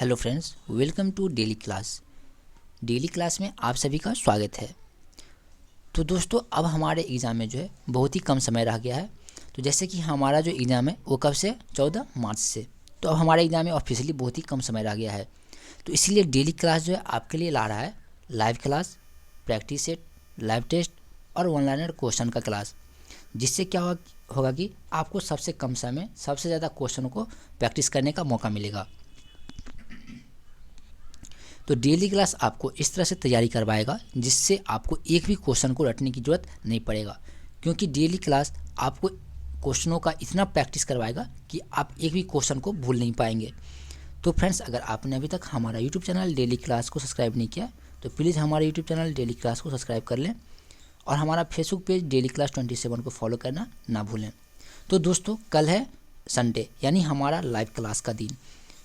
Hello friends, welcome to daily class. Daily class में आप सभी का स्वागत है। तो दोस्तों, अब हमारे एग्ज़ाम में जो है बहुत ही कम समय रह गया है। तो जैसे कि हमारा जो एग्ज़ाम है वो कब से 14 मार्च से, तो अब हमारे एग्ज़ाम में ऑफिशियली बहुत ही कम समय रह गया है। तो इसीलिए डेली क्लास जो है आपके लिए ला रहा है live class, practice set, live test और ऑनलाइन क्वेश्चन का क्लास, जिससे क्या होगा कि आपको सबसे कम समय में सबसे ज़्यादा क्वेश्चन को प्रैक्टिस करने का मौका मिलेगा। तो डेली क्लास आपको इस तरह से तैयारी करवाएगा जिससे आपको एक भी क्वेश्चन को रटने की ज़रूरत नहीं पड़ेगा, क्योंकि डेली क्लास आपको क्वेश्चनों का इतना प्रैक्टिस करवाएगा कि आप एक भी क्वेश्चन को भूल नहीं पाएंगे। तो फ्रेंड्स, अगर आपने अभी तक हमारा यूट्यूब चैनल डेली क्लास को सब्सक्राइब नहीं किया तो प्लीज़ हमारे यूट्यूब चैनल डेली क्लास को सब्सक्राइब कर लें और हमारा फेसबुक पेज डेली क्लास 27 को फॉलो करना ना भूलें। तो दोस्तों, कल है संडे, यानी हमारा लाइव क्लास का दिन।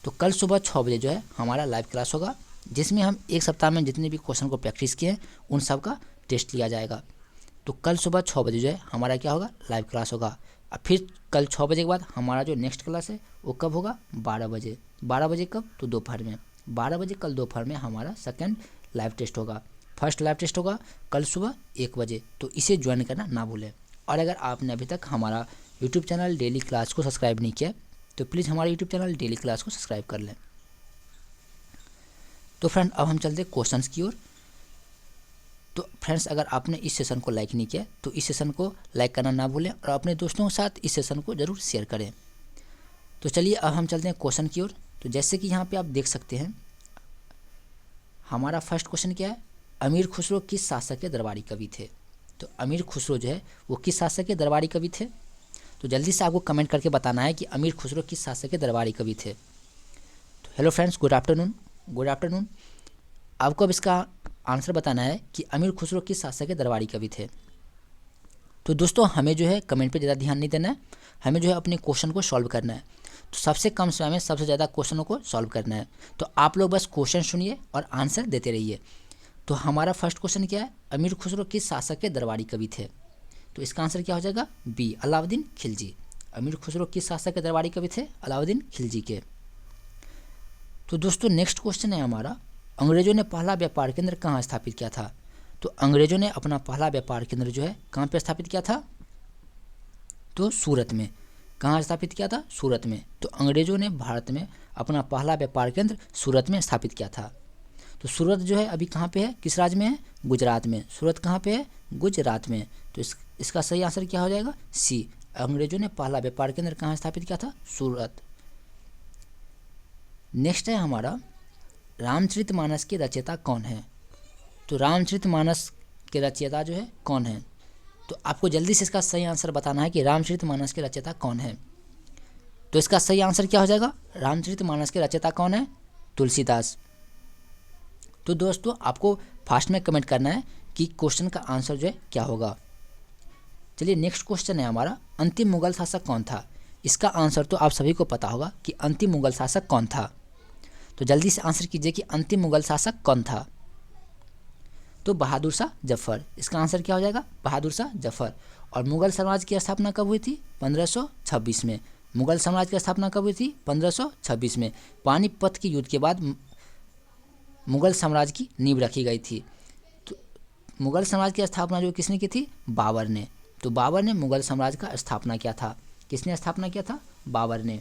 तो कल सुबह 6 बजे जो है हमारा लाइव क्लास होगा, जिसमें हम एक सप्ताह में जितने भी क्वेश्चन को प्रैक्टिस किए हैं उन सब का टेस्ट लिया जाएगा। तो कल सुबह 6 बजे जो है हमारा क्या होगा, लाइव क्लास होगा। और फिर कल 6 बजे के बाद हमारा जो नेक्स्ट क्लास है वो कब होगा, 12 बजे। 12 बजे कब, तो दोपहर में। 12 बजे कल दोपहर में हमारा सेकेंड लाइव टेस्ट होगा। फर्स्ट लाइव टेस्ट होगा कल सुबह 1 बजे। तो इसे ज्वाइन करना ना भूलें। और अगर आपने अभी तक हमारा यूट्यूब चैनल डेली क्लास को सब्सक्राइब नहीं किया तो प्लीज़ हमारे यूट्यूब चैनल डेली क्लास को सब्सक्राइब कर लें। तो फ्रेंड, अब हम चलते हैं क्वेश्चंस की ओर। तो फ्रेंड्स, अगर आपने इस सेशन को लाइक नहीं किया तो इस सेशन को लाइक करना ना भूलें और अपने दोस्तों के साथ इस सेशन को ज़रूर शेयर करें। तो चलिए अब हम चलते हैं क्वेश्चन की ओर। तो जैसे कि यहाँ पे आप देख सकते हैं, हमारा फर्स्ट क्वेश्चन क्या है, अमीर खुसरो किस शासक के दरबारी कवि थे। तो अमीर खुसरो जो है वो किस शासक के दरबारी कवि थे। तो जल्दी से आपको कमेंट करके बताना है कि अमीर खुसरो किस शासक के दरबारी कवि थे। तो hello friends, good afternoon. Good afternoon. आपको अब इसका आंसर बताना है कि अमीर खुसरो किस शासक के दरबारी कवि थे। तो दोस्तों, हमें जो है कमेंट पे ज़्यादा ध्यान नहीं देना है, हमें जो है अपने क्वेश्चन को सॉल्व करना है। तो सबसे कम समय में सबसे ज़्यादा क्वेश्चनों को सॉल्व करना है। तो आप लोग बस क्वेश्चन सुनिए और आंसर देते रहिए। तो हमारा फर्स्ट क्वेश्चन क्या है, अमीर खुसरो किस शासक के दरबारी कवि थे। तो इसका आंसर क्या हो जाएगा, बी, अलाउद्दीन खिलजी। अमीर खुसरो किस शासक के दरबारी कवि थे, अलाउद्दीन खिलजी के। तो दोस्तों, नेक्स्ट क्वेश्चन है हमारा, अंग्रेजों ने पहला व्यापार केंद्र कहाँ स्थापित किया था। तो अंग्रेजों ने अपना पहला व्यापार केंद्र जो है कहाँ पे स्थापित किया था, तो सूरत में। कहाँ स्थापित किया था, सूरत में। तो अंग्रेजों ने भारत में अपना पहला व्यापार केंद्र सूरत में स्थापित किया था। तो सूरत जो है अभी कहाँ पे है, किस राज्य में है, गुजरात में। सूरत कहाँ पे है, गुजरात में। तो इसका सही आंसर क्या हो जाएगा, सी, अंग्रेजों ने पहला व्यापार केंद्र कहाँ स्थापित किया था, सूरत। नेक्स्ट है हमारा, रामचरितमानस के रचयिता कौन है। तो रामचरितमानस के रचयिता जो है कौन है। तो आपको जल्दी से इसका सही आंसर बताना है कि रामचरितमानस के रचयिता कौन है। तो इसका सही आंसर क्या हो जाएगा, रामचरितमानस के रचयिता कौन है, तुलसीदास। तो दोस्तों, आपको फास्ट में कमेंट करना है कि क्वेश्चन का आंसर जो है क्या होगा। चलिए नेक्स्ट क्वेश्चन है हमारा, अंतिम मुगल शासक कौन था। इसका आंसर तो आप सभी को पता होगा कि अंतिम मुगल शासक कौन था। तो जल्दी से आंसर कीजिए कि अंतिम मुगल शासक कौन था। तो बहादुर शाह जफर। इसका आंसर क्या हो जाएगा, बहादुर शाह जफर। और मुगल साम्राज्य की स्थापना कब हुई थी, 1526 में। मुगल साम्राज्य की स्थापना कब हुई थी, 1526 में। पानीपत के युद्ध के बाद मुगल साम्राज्य की नींव रखी गई थी। तो मुगल साम्राज्य की स्थापना जो किसने की थी, बाबर ने। तो बाबर ने मुगल साम्राज्य का स्थापना किया था। किसने स्थापना किया था, बाबर ने।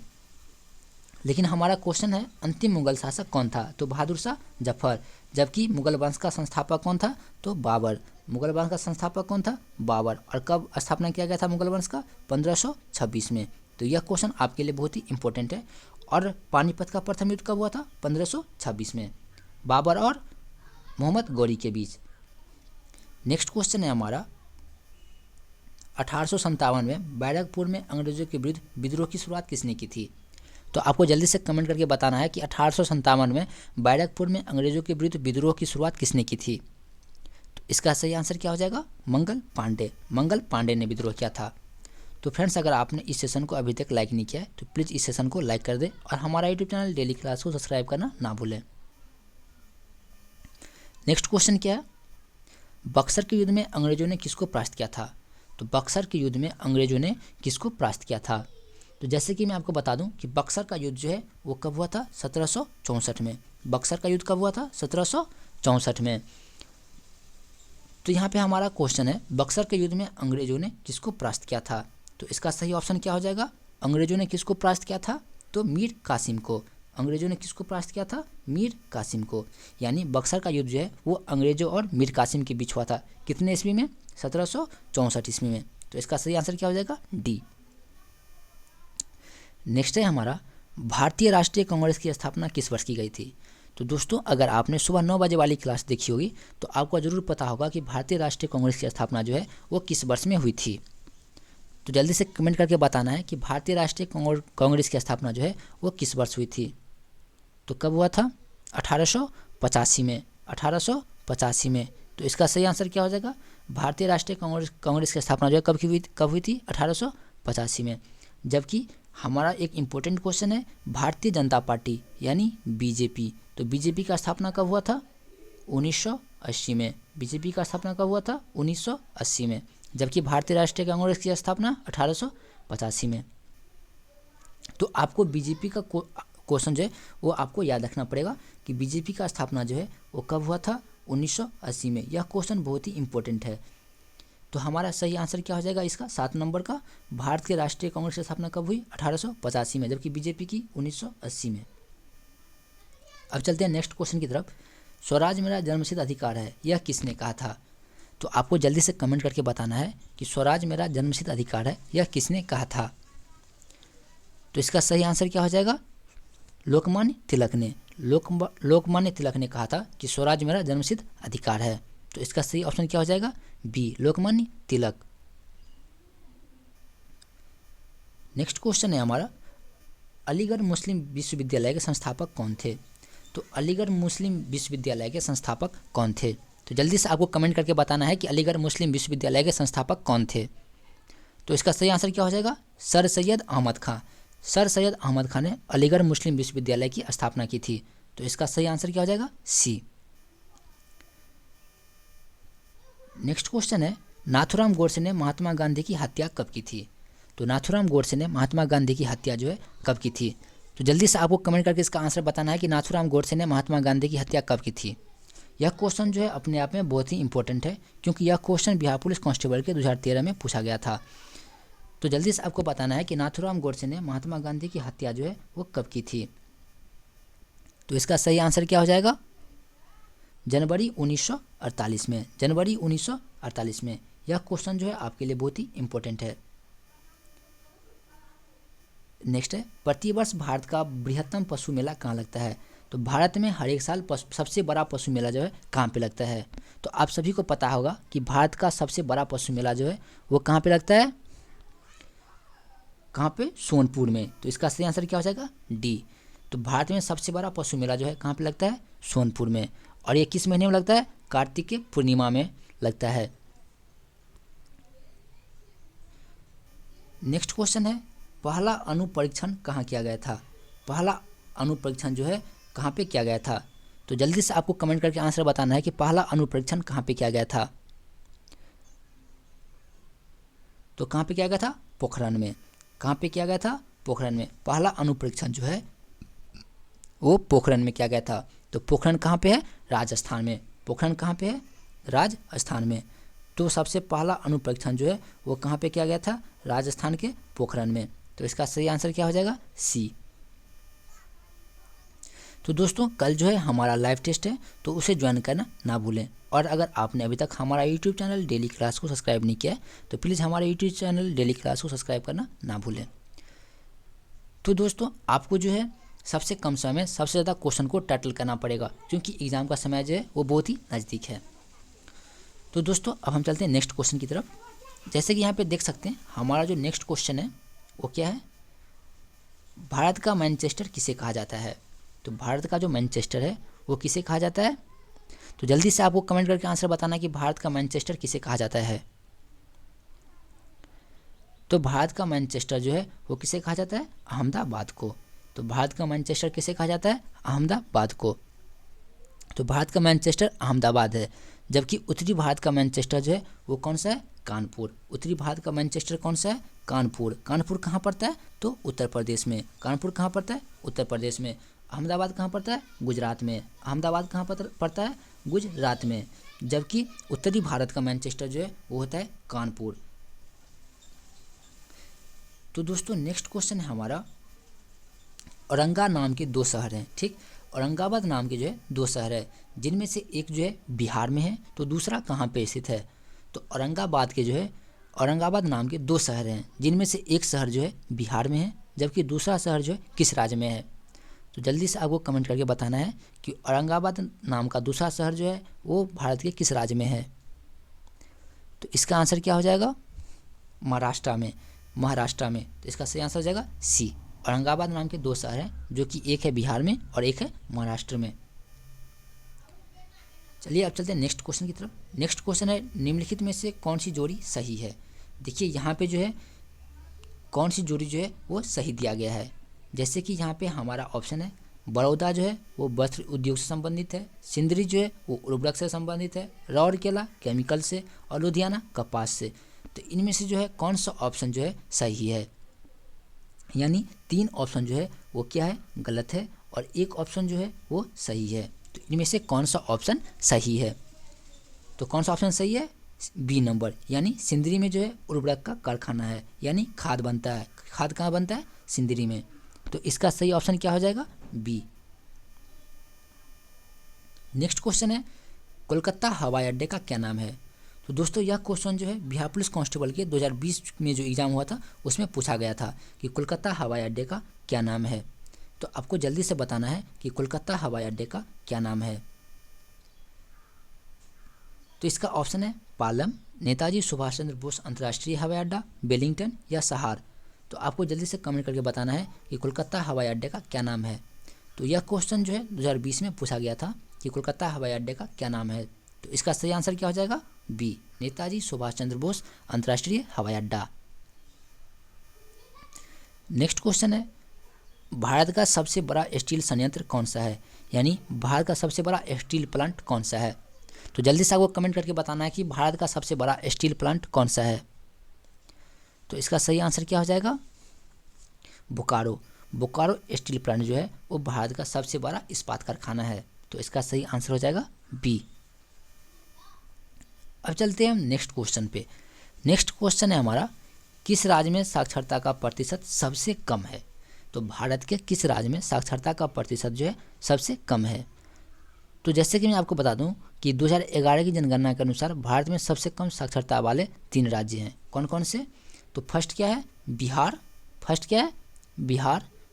लेकिन हमारा क्वेश्चन है अंतिम मुगल शासक कौन था। तो बहादुर शाह जफर। जबकि मुगल वंश का संस्थापक कौन था, तो बाबर। मुगल वंश का संस्थापक कौन था, बाबर। और कब स्थापना किया गया था मुगल वंश का, 1526 में। तो यह क्वेश्चन आपके लिए बहुत ही इंपॉर्टेंट है। और पानीपत का प्रथम युद्ध कब हुआ था, 1526 में, बाबर और मोहम्मद गौरी के बीच। नेक्स्ट क्वेश्चन है हमारा, 1857 में बैरकपुर में अंग्रेजों के विरुद्ध विद्रोह की शुरुआत किसने की थी। तो आपको जल्दी से कमेंट करके बताना है कि 1857 में बैरकपुर में अंग्रेजों के विरुद्ध विद्रोह की शुरुआत किसने की थी। तो इसका सही आंसर क्या हो जाएगा, मंगल पांडे। मंगल पांडे ने विद्रोह किया था। तो फ्रेंड्स, अगर आपने इस सेशन को अभी तक लाइक नहीं किया है तो प्लीज़ इस सेशन को लाइक कर दें और हमारा यूट्यूब चैनल डेली क्लास को सब्सक्राइब करना ना भूलें। नेक्स्ट क्वेश्चन क्या है, बक्सर के युद्ध में अंग्रेजों ने किसको परास्त किया था। तो बक्सर के युद्ध में अंग्रेजों ने किसको परास्त किया था। तो जैसे कि मैं आपको बता दूं कि बक्सर का युद्ध जो है वो कब हुआ था, 1764 में। बक्सर का युद्ध कब हुआ था, 1764 में। तो यहाँ पे हमारा क्वेश्चन है, बक्सर के युद्ध में अंग्रेजों ने किसको परास्त किया था। तो इसका सही ऑप्शन क्या हो जाएगा, अंग्रेजों ने किसको परास्त किया था, तो मीर कासिम को। अंग्रेजों ने किसको परास्त किया था, मीर कासिम को। यानी बक्सर का युद्ध जो है वो अंग्रेजों और मीर कासिम के बीच हुआ था। कितने ईस्वी में, 1764 ईस्वी में। तो इसका सही आंसर क्या हो जाएगा, डी। नेक्स्ट है हमारा, भारतीय राष्ट्रीय कांग्रेस की स्थापना किस वर्ष की गई थी। तो दोस्तों अगर आपने सुबह 9 बजे वाली क्लास देखी होगी तो आपको ज़रूर पता होगा कि भारतीय राष्ट्रीय कांग्रेस की स्थापना जो है वो किस वर्ष में हुई थी। तो जल्दी से कमेंट करके बताना है कि भारतीय राष्ट्रीय कांग्रेस की स्थापना जो है वो किस वर्ष हुई थी। तो कब हुआ था, 1885 में। 1885 में। तो इसका सही आंसर क्या हो जाएगा, भारतीय राष्ट्रीय कांग्रेस की स्थापना जो है कब हुई थी, 1885 में। जबकि हमारा एक इम्पोर्टेंट क्वेश्चन है, भारतीय जनता पार्टी यानी बीजेपी। तो बीजेपी का स्थापना कब हुआ था, 1980 में। बीजेपी का स्थापना कब हुआ था, 1980 में। जबकि भारतीय राष्ट्रीय कांग्रेस की स्थापना 1885 में। तो आपको बीजेपी का क्वेश्चन जो है वो आपको याद रखना पड़ेगा कि बीजेपी का स्थापना जो है वो कब हुआ था, 1980 में। यह क्वेश्चन बहुत ही इंपॉर्टेंट है। तो हमारा सही आंसर क्या हो जाएगा इसका, 7 नंबर का, भारत के राष्ट्रीय कांग्रेस की स्थापना कब हुई, 1885 में। जबकि बीजेपी की 1980 में। अब चलते हैं नेक्स्ट क्वेश्चन की तरफ। स्वराज मेरा जन्मसिद्ध अधिकार है, यह किसने कहा था। तो आपको जल्दी से कमेंट करके बताना है कि स्वराज मेरा जन्मसिद्ध अधिकार है, यह किसने कहा था। तो इसका सही आंसर क्या हो जाएगा, लोकमान्य तिलक ने। लोकमान्य तिलक ने कहा था कि स्वराज मेरा जन्मसिद्ध अधिकार है। तो इसका सही ऑप्शन क्या हो जाएगा, B, Lokmanya Tilak. Next question है हमारा, अलीगढ़ मुस्लिम विश्वविद्यालय के संस्थापक कौन थे। तो अलीगढ़ मुस्लिम विश्वविद्यालय के संस्थापक कौन थे। तो जल्दी से आपको कमेंट करके बताना है कि अलीगढ़ मुस्लिम विश्वविद्यालय के संस्थापक कौन थे। तो इसका सही आंसर क्या हो जाएगा, सर सैयद अहमद खां। सर सैयद अहमद खां ने अलीगढ़ मुस्लिम विश्वविद्यालय की स्थापना की थी। तो इसका सही आंसर क्या हो जाएगा, सी। नेक्स्ट क्वेश्चन है, नाथूराम गोडसे ने महात्मा गांधी की हत्या कब की थी। तो नाथूराम गोडसे ने महात्मा गांधी की हत्या जो है कब की थी। तो जल्दी से आपको कमेंट करके इसका आंसर बताना है कि नाथूराम गोडसे ने महात्मा गांधी की हत्या कब की थी। यह क्वेश्चन जो है अपने आप में बहुत ही इंपॉर्टेंट है, क्योंकि यह क्वेश्चन बिहार पुलिस कांस्टेबल के 2013 में पूछा गया था। तो जल्दी से आपको बताना है कि नाथूराम गोडसे ने महात्मा गांधी की हत्या जो है वो कब की थी। तो इसका सही आंसर क्या हो जाएगा, जनवरी 1948 में। जनवरी 1948 में। यह क्वेश्चन जो है आपके लिए बहुत ही इंपॉर्टेंट है। नेक्स्ट है, प्रतिवर्ष भारत का बृहत्तम पशु मेला कहाँ लगता है। तो भारत में हर एक साल सबसे बड़ा पशु मेला जो है कहाँ पे लगता है। तो आप सभी को पता होगा कि भारत का सबसे बड़ा पशु मेला जो है वो कहाँ पे लगता है, कहाँ पे, सोनपुर में। तो इसका सही आंसर क्या हो जाएगा, डी। तो भारत में सबसे बड़ा पशु मेला जो है कहाँ पे लगता है, सोनपुर में। और ये किस महीने में लगता है, कार्तिक के पूर्णिमा में लगता है। नेक्स्ट क्वेश्चन है, पहला अणु परीक्षण कहाँ किया गया था। पहला अणु परीक्षण जो है कहाँ पे किया गया था। तो जल्दी से आपको कमेंट करके आंसर बताना है कि पहला अणु परीक्षण कहाँ पे किया गया था। तो कहाँ पे किया गया था, पोखरण में। कहाँ पे किया गया था, पोखरण में। पहला अणु परीक्षण जो है वो पोखरण में किया गया था। तो पोखरण कहाँ पे है, राजस्थान में। पोखरण कहाँ पे है, राजस्थान में। तो सबसे पहला अणु परीक्षण जो है वो कहाँ पे किया गया था, राजस्थान के पोखरण में। तो इसका सही आंसर क्या हो जाएगा, सी। तो दोस्तों कल जो है हमारा लाइव टेस्ट है, तो उसे ज्वाइन करना ना भूलें। और अगर आपने अभी तक हमारा यूट्यूब चैनल डेली क्लास को सब्सक्राइब नहीं किया है तो प्लीज़ हमारे यूट्यूब चैनल डेली क्लास को सब्सक्राइब करना ना भूलें। तो दोस्तों आपको जो है सबसे कम समय में सबसे ज़्यादा क्वेश्चन को टैकल करना पड़ेगा, क्योंकि एग्ज़ाम का समय जो है वो बहुत ही नज़दीक है। तो दोस्तों अब हम चलते हैं नेक्स्ट क्वेश्चन की तरफ। जैसे कि यहाँ पे देख सकते हैं हमारा जो नेक्स्ट क्वेश्चन है वो क्या है, भारत का मैनचेस्टर किसे कहा जाता है। तो भारत का जो मैनचेस्टर है वो किसे कहा जाता है। तो जल्दी से आपको कमेंट करके आंसर बताना कि भारत का मैनचेस्टर किसे कहा जाता है। तो भारत का मैनचेस्टर जो है वो किसे कहा जाता है, अहमदाबाद को। तो भारत का मैनचेस्टर किसे कहा जाता है, अहमदाबाद को। तो भारत का मैनचेस्टर अहमदाबाद है। जबकि उत्तरी भारत का मैनचेस्टर जो है वो कौन सा है, कानपुर। उत्तरी भारत का मैनचेस्टर कौन सा है? कानपुर। कानपुर कहाँ पड़ता है? तो उत्तर प्रदेश में। कानपुर कहाँ पड़ता है? उत्तर प्रदेश में। अहमदाबाद कहाँ पड़ता है? गुजरात में। अहमदाबाद कहाँ पड़ता है? गुजरात में। जबकि उत्तरी भारत का मैनचेस्टर जो है वो होता है कानपुर। तो दोस्तों नेक्स्ट क्वेश्चन है हमारा, औरंगा नाम के 2 शहर हैं, ठीक। औरंगाबाद नाम के जो है 2 शहर है, जिनमें से एक जो है बिहार में है तो दूसरा कहाँ पे स्थित है? तो औरंगाबाद नाम के 2 शहर हैं, जिनमें से एक शहर जो है बिहार में है, जबकि दूसरा शहर जो है किस राज्य में है? तो जल्दी से आपको कमेंट करके बताना है कि औरंगाबाद नाम का दूसरा शहर जो है वो भारत के किस राज्य में है। तो इसका आंसर क्या हो जाएगा? महाराष्ट्र में। तो इसका सही आंसर हो जाएगा सी। औरंगाबाद नाम के 2 शहर हैं, जो कि एक है बिहार में और एक है महाराष्ट्र में। चलिए अब चलते हैं नेक्स्ट क्वेश्चन की तरफ। नेक्स्ट क्वेश्चन है, निम्नलिखित में से कौन सी जोड़ी सही है? देखिए यहाँ पे जो है कौन सी जोड़ी जो है वो सही दिया गया है। जैसे कि यहाँ पे हमारा ऑप्शन है, बड़ौदा जो है वो वस्त्र उद्योग से संबंधित है, सिंदरी जो है वो उर्वरक से संबंधित है, राउरकेला केमिकल से, और लुधियाना कपास से। तो इनमें से जो है कौन सा ऑप्शन जो है सही है? यानी 3 ऑप्शन जो है वो क्या है? गलत है, और एक ऑप्शन जो है वो सही है। तो इनमें से कौन सा ऑप्शन सही है? तो कौन सा ऑप्शन सही है? बी नंबर, यानी सिंदरी में जो है उर्वरक का कारखाना है, यानी खाद बनता है। खाद कहाँ बनता है? सिंदरी में। तो इसका सही ऑप्शन क्या हो जाएगा? बी। नेक्स्ट क्वेश्चन है, कोलकाता हवाई अड्डे का क्या नाम है? तो दोस्तों यह क्वेश्चन जो है बिहार पुलिस कांस्टेबल के 2020 में जो एग्ज़ाम हुआ था उसमें पूछा गया था कि कोलकाता हवाई अड्डे का क्या नाम है। तो आपको जल्दी से बताना है कि कोलकाता हवाई अड्डे का क्या नाम है। तो इसका ऑप्शन है पालम, नेताजी सुभाष चंद्र बोस अंतर्राष्ट्रीय हवाई अड्डा, वेलिंगटन या सहार। तो आपको जल्दी से कमेंट करके बताना है कि कोलकाता हवाई अड्डे का क्या नाम है। तो यह क्वेश्चन जो है 2020 में पूछा गया था कि कोलकाता हवाई अड्डे का क्या नाम है। तो इसका सही आंसर क्या हो जाएगा? बी, नेताजी सुभाष चंद्र बोस अंतर्राष्ट्रीय हवाई अड्डा। नेक्स्ट क्वेश्चन है, भारत का सबसे बड़ा स्टील संयंत्र कौन सा है? यानी भारत का सबसे बड़ा स्टील प्लांट कौन सा है? तो जल्दी से आपको कमेंट करके बताना है कि भारत का सबसे बड़ा स्टील प्लांट कौन सा है। तो इसका सही आंसर क्या हो जाएगा? बोकारो। बोकारो स्टील प्लांट जो है वो भारत का सबसे बड़ा इस्पात कारखाना है। तो इसका सही आंसर हो जाएगा बी। अब चलते हैं हम नेक्स्ट क्वेश्चन पे। नेक्स्ट क्वेश्चन है हमारा, किस राज्य में साक्षरता का प्रतिशत सबसे कम है? तो भारत के किस राज्य में साक्षरता का प्रतिशत जो है सबसे कम है? तो जैसे कि मैं आपको बता दूं कि 2011 की जनगणना के अनुसार भारत में सबसे कम साक्षरता वाले 3 राज्य हैं। कौन कौन से? तो फर्स्ट क्या है? बिहार।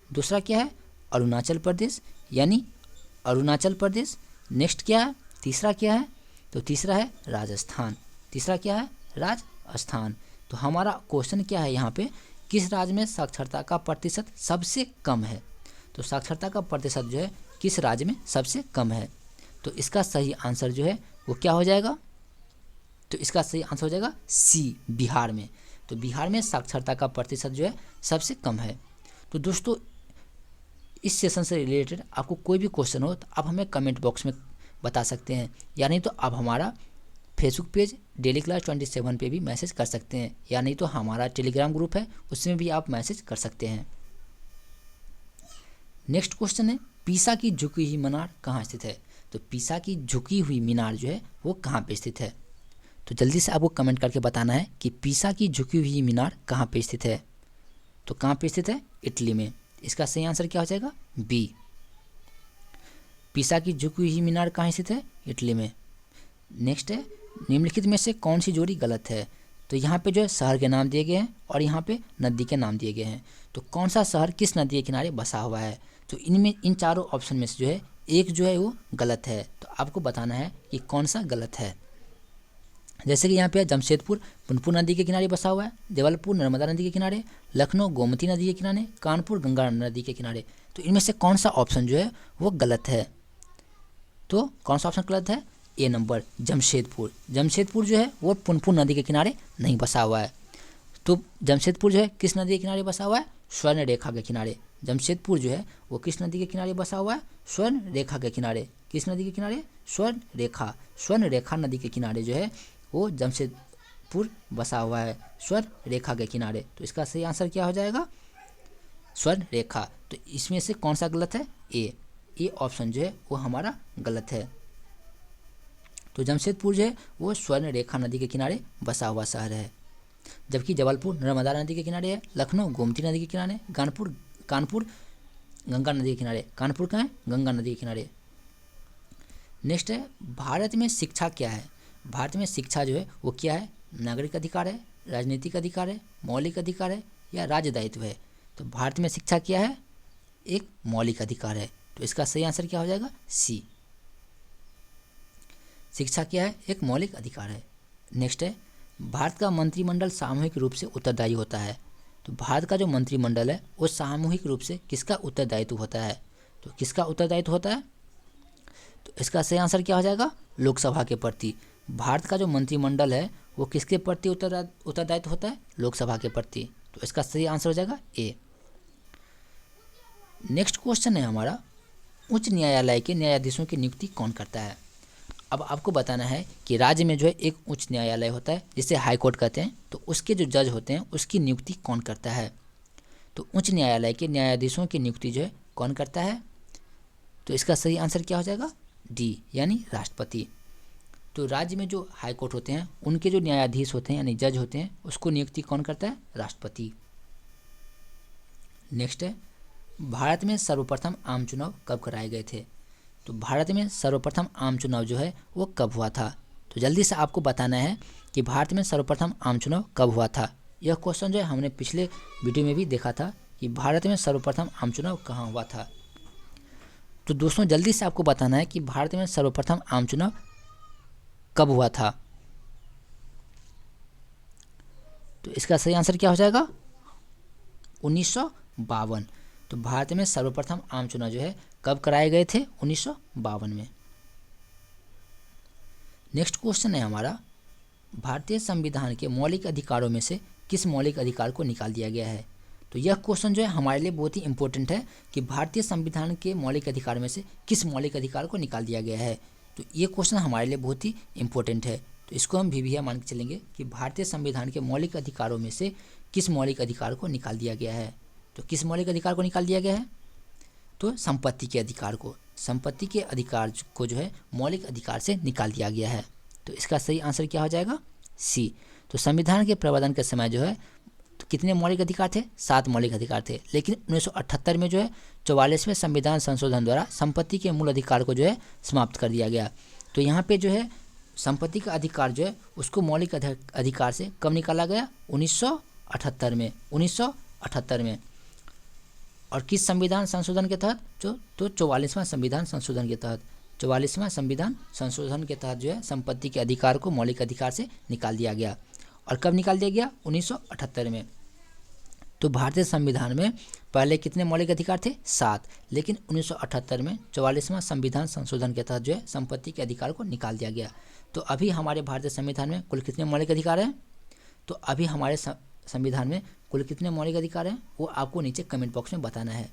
दूसरा क्या है? अरुणाचल प्रदेश, यानी अरुणाचल प्रदेश। नेक्स्ट क्या है? तीसरा क्या है? तो तीसरा है राजस्थान। तो हमारा क्वेश्चन क्या है यहाँ पे, किस राज्य में साक्षरता का प्रतिशत सबसे कम है? तो साक्षरता का प्रतिशत जो है किस राज्य में सबसे कम है? तो इसका सही आंसर जो है वो क्या हो जाएगा? तो इसका सही आंसर हो जाएगा सी, बिहार में। तो बिहार में साक्षरता का प्रतिशत जो है सबसे कम है। तो दोस्तों इस सेशन से रिलेटेड आपको कोई भी क्वेश्चन हो तो आप हमें कमेंट बॉक्स में बता सकते हैं, या नहीं तो आप हमारा फेसबुक पेज डेली क्लास 27 पे भी मैसेज कर सकते हैं, या नहीं तो हमारा टेलीग्राम ग्रुप है उसमें भी आप मैसेज कर सकते हैं। नेक्स्ट क्वेश्चन है, पीसा की झुकी हुई मीनार कहाँ स्थित है? तो पीसा की झुकी हुई मीनार जो है वो कहाँ पे स्थित है? तो जल्दी से आपको कमेंट करके बताना है कि पीसा की झुकी हुई मीनार कहाँ पे स्थित है। तो कहाँ पे स्थित है? इटली में। इसका सही आंसर क्या हो जाएगा? बी। पीसा की झुकी हुई मीनार कहाँ स्थित है? इटली में। नेक्स्ट है, निम्नलिखित में से कौन सी जोड़ी गलत है? तो यहाँ पे जो है शहर के नाम दिए गए हैं और यहाँ पे नदी के नाम दिए गए हैं। तो कौन सा शहर किस नदी के किनारे बसा हुआ है? तो इनमें इन चारों ऑप्शन में से जो है एक जो है वो गलत है। तो आपको बताना है कि कौन सा गलत है। जैसे कि यहाँ पे जमशेदपुर पुनपुन नदी के किनारे बसा हुआ है, जबलपुर नर्मदा नदी के किनारे, लखनऊ गोमती नदी के किनारे, कानपुर गंगा नदी के किनारे। तो इनमें से कौन सा ऑप्शन जो है वो गलत है? तो कौन सा ऑप्शन गलत है? ए नंबर, जमशेदपुर। जमशेदपुर जो है वो पुनपुन नदी के किनारे नहीं बसा हुआ है। तो जमशेदपुर जो है किस नदी के किनारे बसा हुआ है? स्वर्ण रेखा के किनारे। जमशेदपुर जो है वो किस नदी के किनारे बसा हुआ है? स्वर्ण रेखा के किनारे। किस नदी के किनारे? स्वर्ण रेखा नदी के किनारे जो है वो जमशेदपुर जबलपुर बसा हुआ है स्वर्ण रेखा के किनारे। तो इसका सही आंसर क्या हो जाएगा? स्वर्ण रेखा। तो इसमें से कौन सा गलत है? ए ऑप्शन जो है वो हमारा गलत है। तो जमशेदपुर जो है वो स्वर्ण रेखा नदी के किनारे बसा हुआ शहर है, जबकि जबलपुर नर्मदा नदी के किनारे है, लखनऊ गोमती नदी के किनारे, कानपुर गंगा नदी के किनारे। कानपुर कहाँ है? गंगा नदी के किनारे। नेक्स्ट है, भारत में शिक्षा क्या है? भारत में शिक्षा जो है वो क्या है? नागरिक अधिकार है, राजनीतिक अधिकार है, मौलिक अधिकार है या राजदायित्व है? तो भारत में शिक्षा क्या है? एक मौलिक अधिकार है। तो इसका सही आंसर क्या हो जाएगा? सी। शिक्षा क्या है? एक मौलिक अधिकार है। नेक्स्ट है, भारत का मंत्रिमंडल सामूहिक रूप से उत्तरदायी होता है। तो भारत का जो मंत्रिमंडल है वो सामूहिक रूप से किसका उत्तरदायित्व होता है? तो किसका उत्तरदायित्व होता है? तो इसका सही आंसर क्या हो जाएगा? लोकसभा के प्रति। भारत का जो मंत्रिमंडल है वो किसके प्रति उत्तरदायित्व होता है? लोकसभा के प्रति। तो इसका सही आंसर हो जाएगा ए। नेक्स्ट क्वेश्चन है हमारा, उच्च न्यायालय के न्यायाधीशों की नियुक्ति कौन करता है? अब आपको बताना है कि राज्य में जो है एक उच्च न्यायालय होता है जिसे हाई कोर्ट कहते हैं, तो उसके जो जज होते हैं उसकी नियुक्ति कौन करता है? तो उच्च न्यायालय के न्यायाधीशों की नियुक्ति जो है कौन करता है? तो इसका सही आंसर क्या हो जाएगा? डी, यानी राष्ट्रपति। तो राज्य में जो हाई कोर्ट होते हैं उनके जो न्यायाधीश होते हैं यानी जज होते हैं उसको नियुक्ति कौन करता है? राष्ट्रपति। नेक्स्ट है, भारत में सर्वप्रथम आम चुनाव कब कराए गए थे? तो भारत में सर्वप्रथम आम चुनाव जो है वो कब हुआ था? तो जल्दी से आपको बताना है कि भारत में सर्वप्रथम आम चुनाव कब हुआ था। यह क्वेश्चन जो है हमने पिछले वीडियो में भी देखा था कि भारत में सर्वप्रथम आम चुनाव कहाँ हुआ था। तो दोस्तों जल्दी से आपको बताना है कि भारत में सर्वप्रथम आम चुनाव कब हुआ था। तो इसका सही आंसर क्या हो जाएगा? 1952। तो भारत में सर्वप्रथम आम चुनाव जो है कब कराए गए थे? 1952 में। नेक्स्ट क्वेश्चन है हमारा, भारतीय संविधान के मौलिक अधिकारों में से किस मौलिक अधिकार को निकाल दिया गया है? तो यह क्वेश्चन जो है हमारे लिए बहुत ही इंपॉर्टेंट है कि भारतीय संविधान के मौलिक अधिकार में से किस मौलिक अधिकार को निकाल दिया गया है। तो ये क्वेश्चन हमारे लिए बहुत ही इंपॉर्टेंट है, तो इसको हम भी मान के चलेंगे कि भारतीय संविधान के मौलिक अधिकारों में से किस मौलिक अधिकार को निकाल दिया गया है। तो किस मौलिक अधिकार को निकाल दिया गया है? तो संपत्ति के अधिकार को, संपत्ति के अधिकार को जो है मौलिक अधिकार से निकाल दिया गया है। तो इसका सही आंसर क्या हो जाएगा? सी। तो संविधान के प्रवर्तन के समय जो है तो कितने मौलिक अधिकार थे? 7 मौलिक अधिकार थे, लेकिन 1978 में जो है 44वें संविधान संशोधन द्वारा संपत्ति के मूल अधिकार को जो है समाप्त कर दिया गया। तो यहाँ पे जो है संपत्ति का अधिकार जो है उसको मौलिक अधिकार से कब निकाला गया? 1978 में। 1978 में। और किस संविधान संशोधन के तहत? तो 44वां संविधान संशोधन के तहत। 44वां संविधान संशोधन के तहत जो है संपत्ति के अधिकार को मौलिक अधिकार से निकाल दिया गया। और कब निकाल दिया गया? 1978 में। तो भारतीय संविधान में पहले कितने मौलिक अधिकार थे? 7, लेकिन 1978 में 44वां संविधान संशोधन के तहत जो है संपत्ति के अधिकार को निकाल दिया गया। तो अभी हमारे भारतीय संविधान में कुल कितने मौलिक अधिकार हैं? तो अभी हमारे संविधान में कुल कितने मौलिक अधिकार हैं वो आपको नीचे कमेंट बॉक्स में बताना है।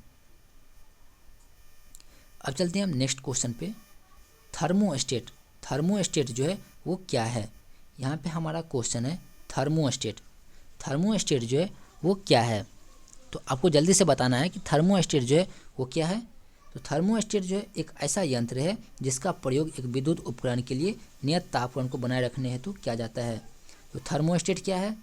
अब चलते हैं हम नेक्स्ट क्वेश्चन पे। थर्मोस्टेट, थर्मोस्टेट जो है वो क्या है? यहाँ पे हमारा क्वेश्चन है थर्मोस्टेट। थर्मोस्टेट जो है वो क्या है? तो आपको जल्दी से बताना है कि थर्मोस्टेट जो है वो क्या है। तो थर्मोस्टेट जो है एक ऐसा यंत्र है जिसका प्रयोग एक विद्युत उपकरण के लिए नियत तापमान को बनाए रखने हेतु किया जाता है। तो थर्मोस्टेट क्या है?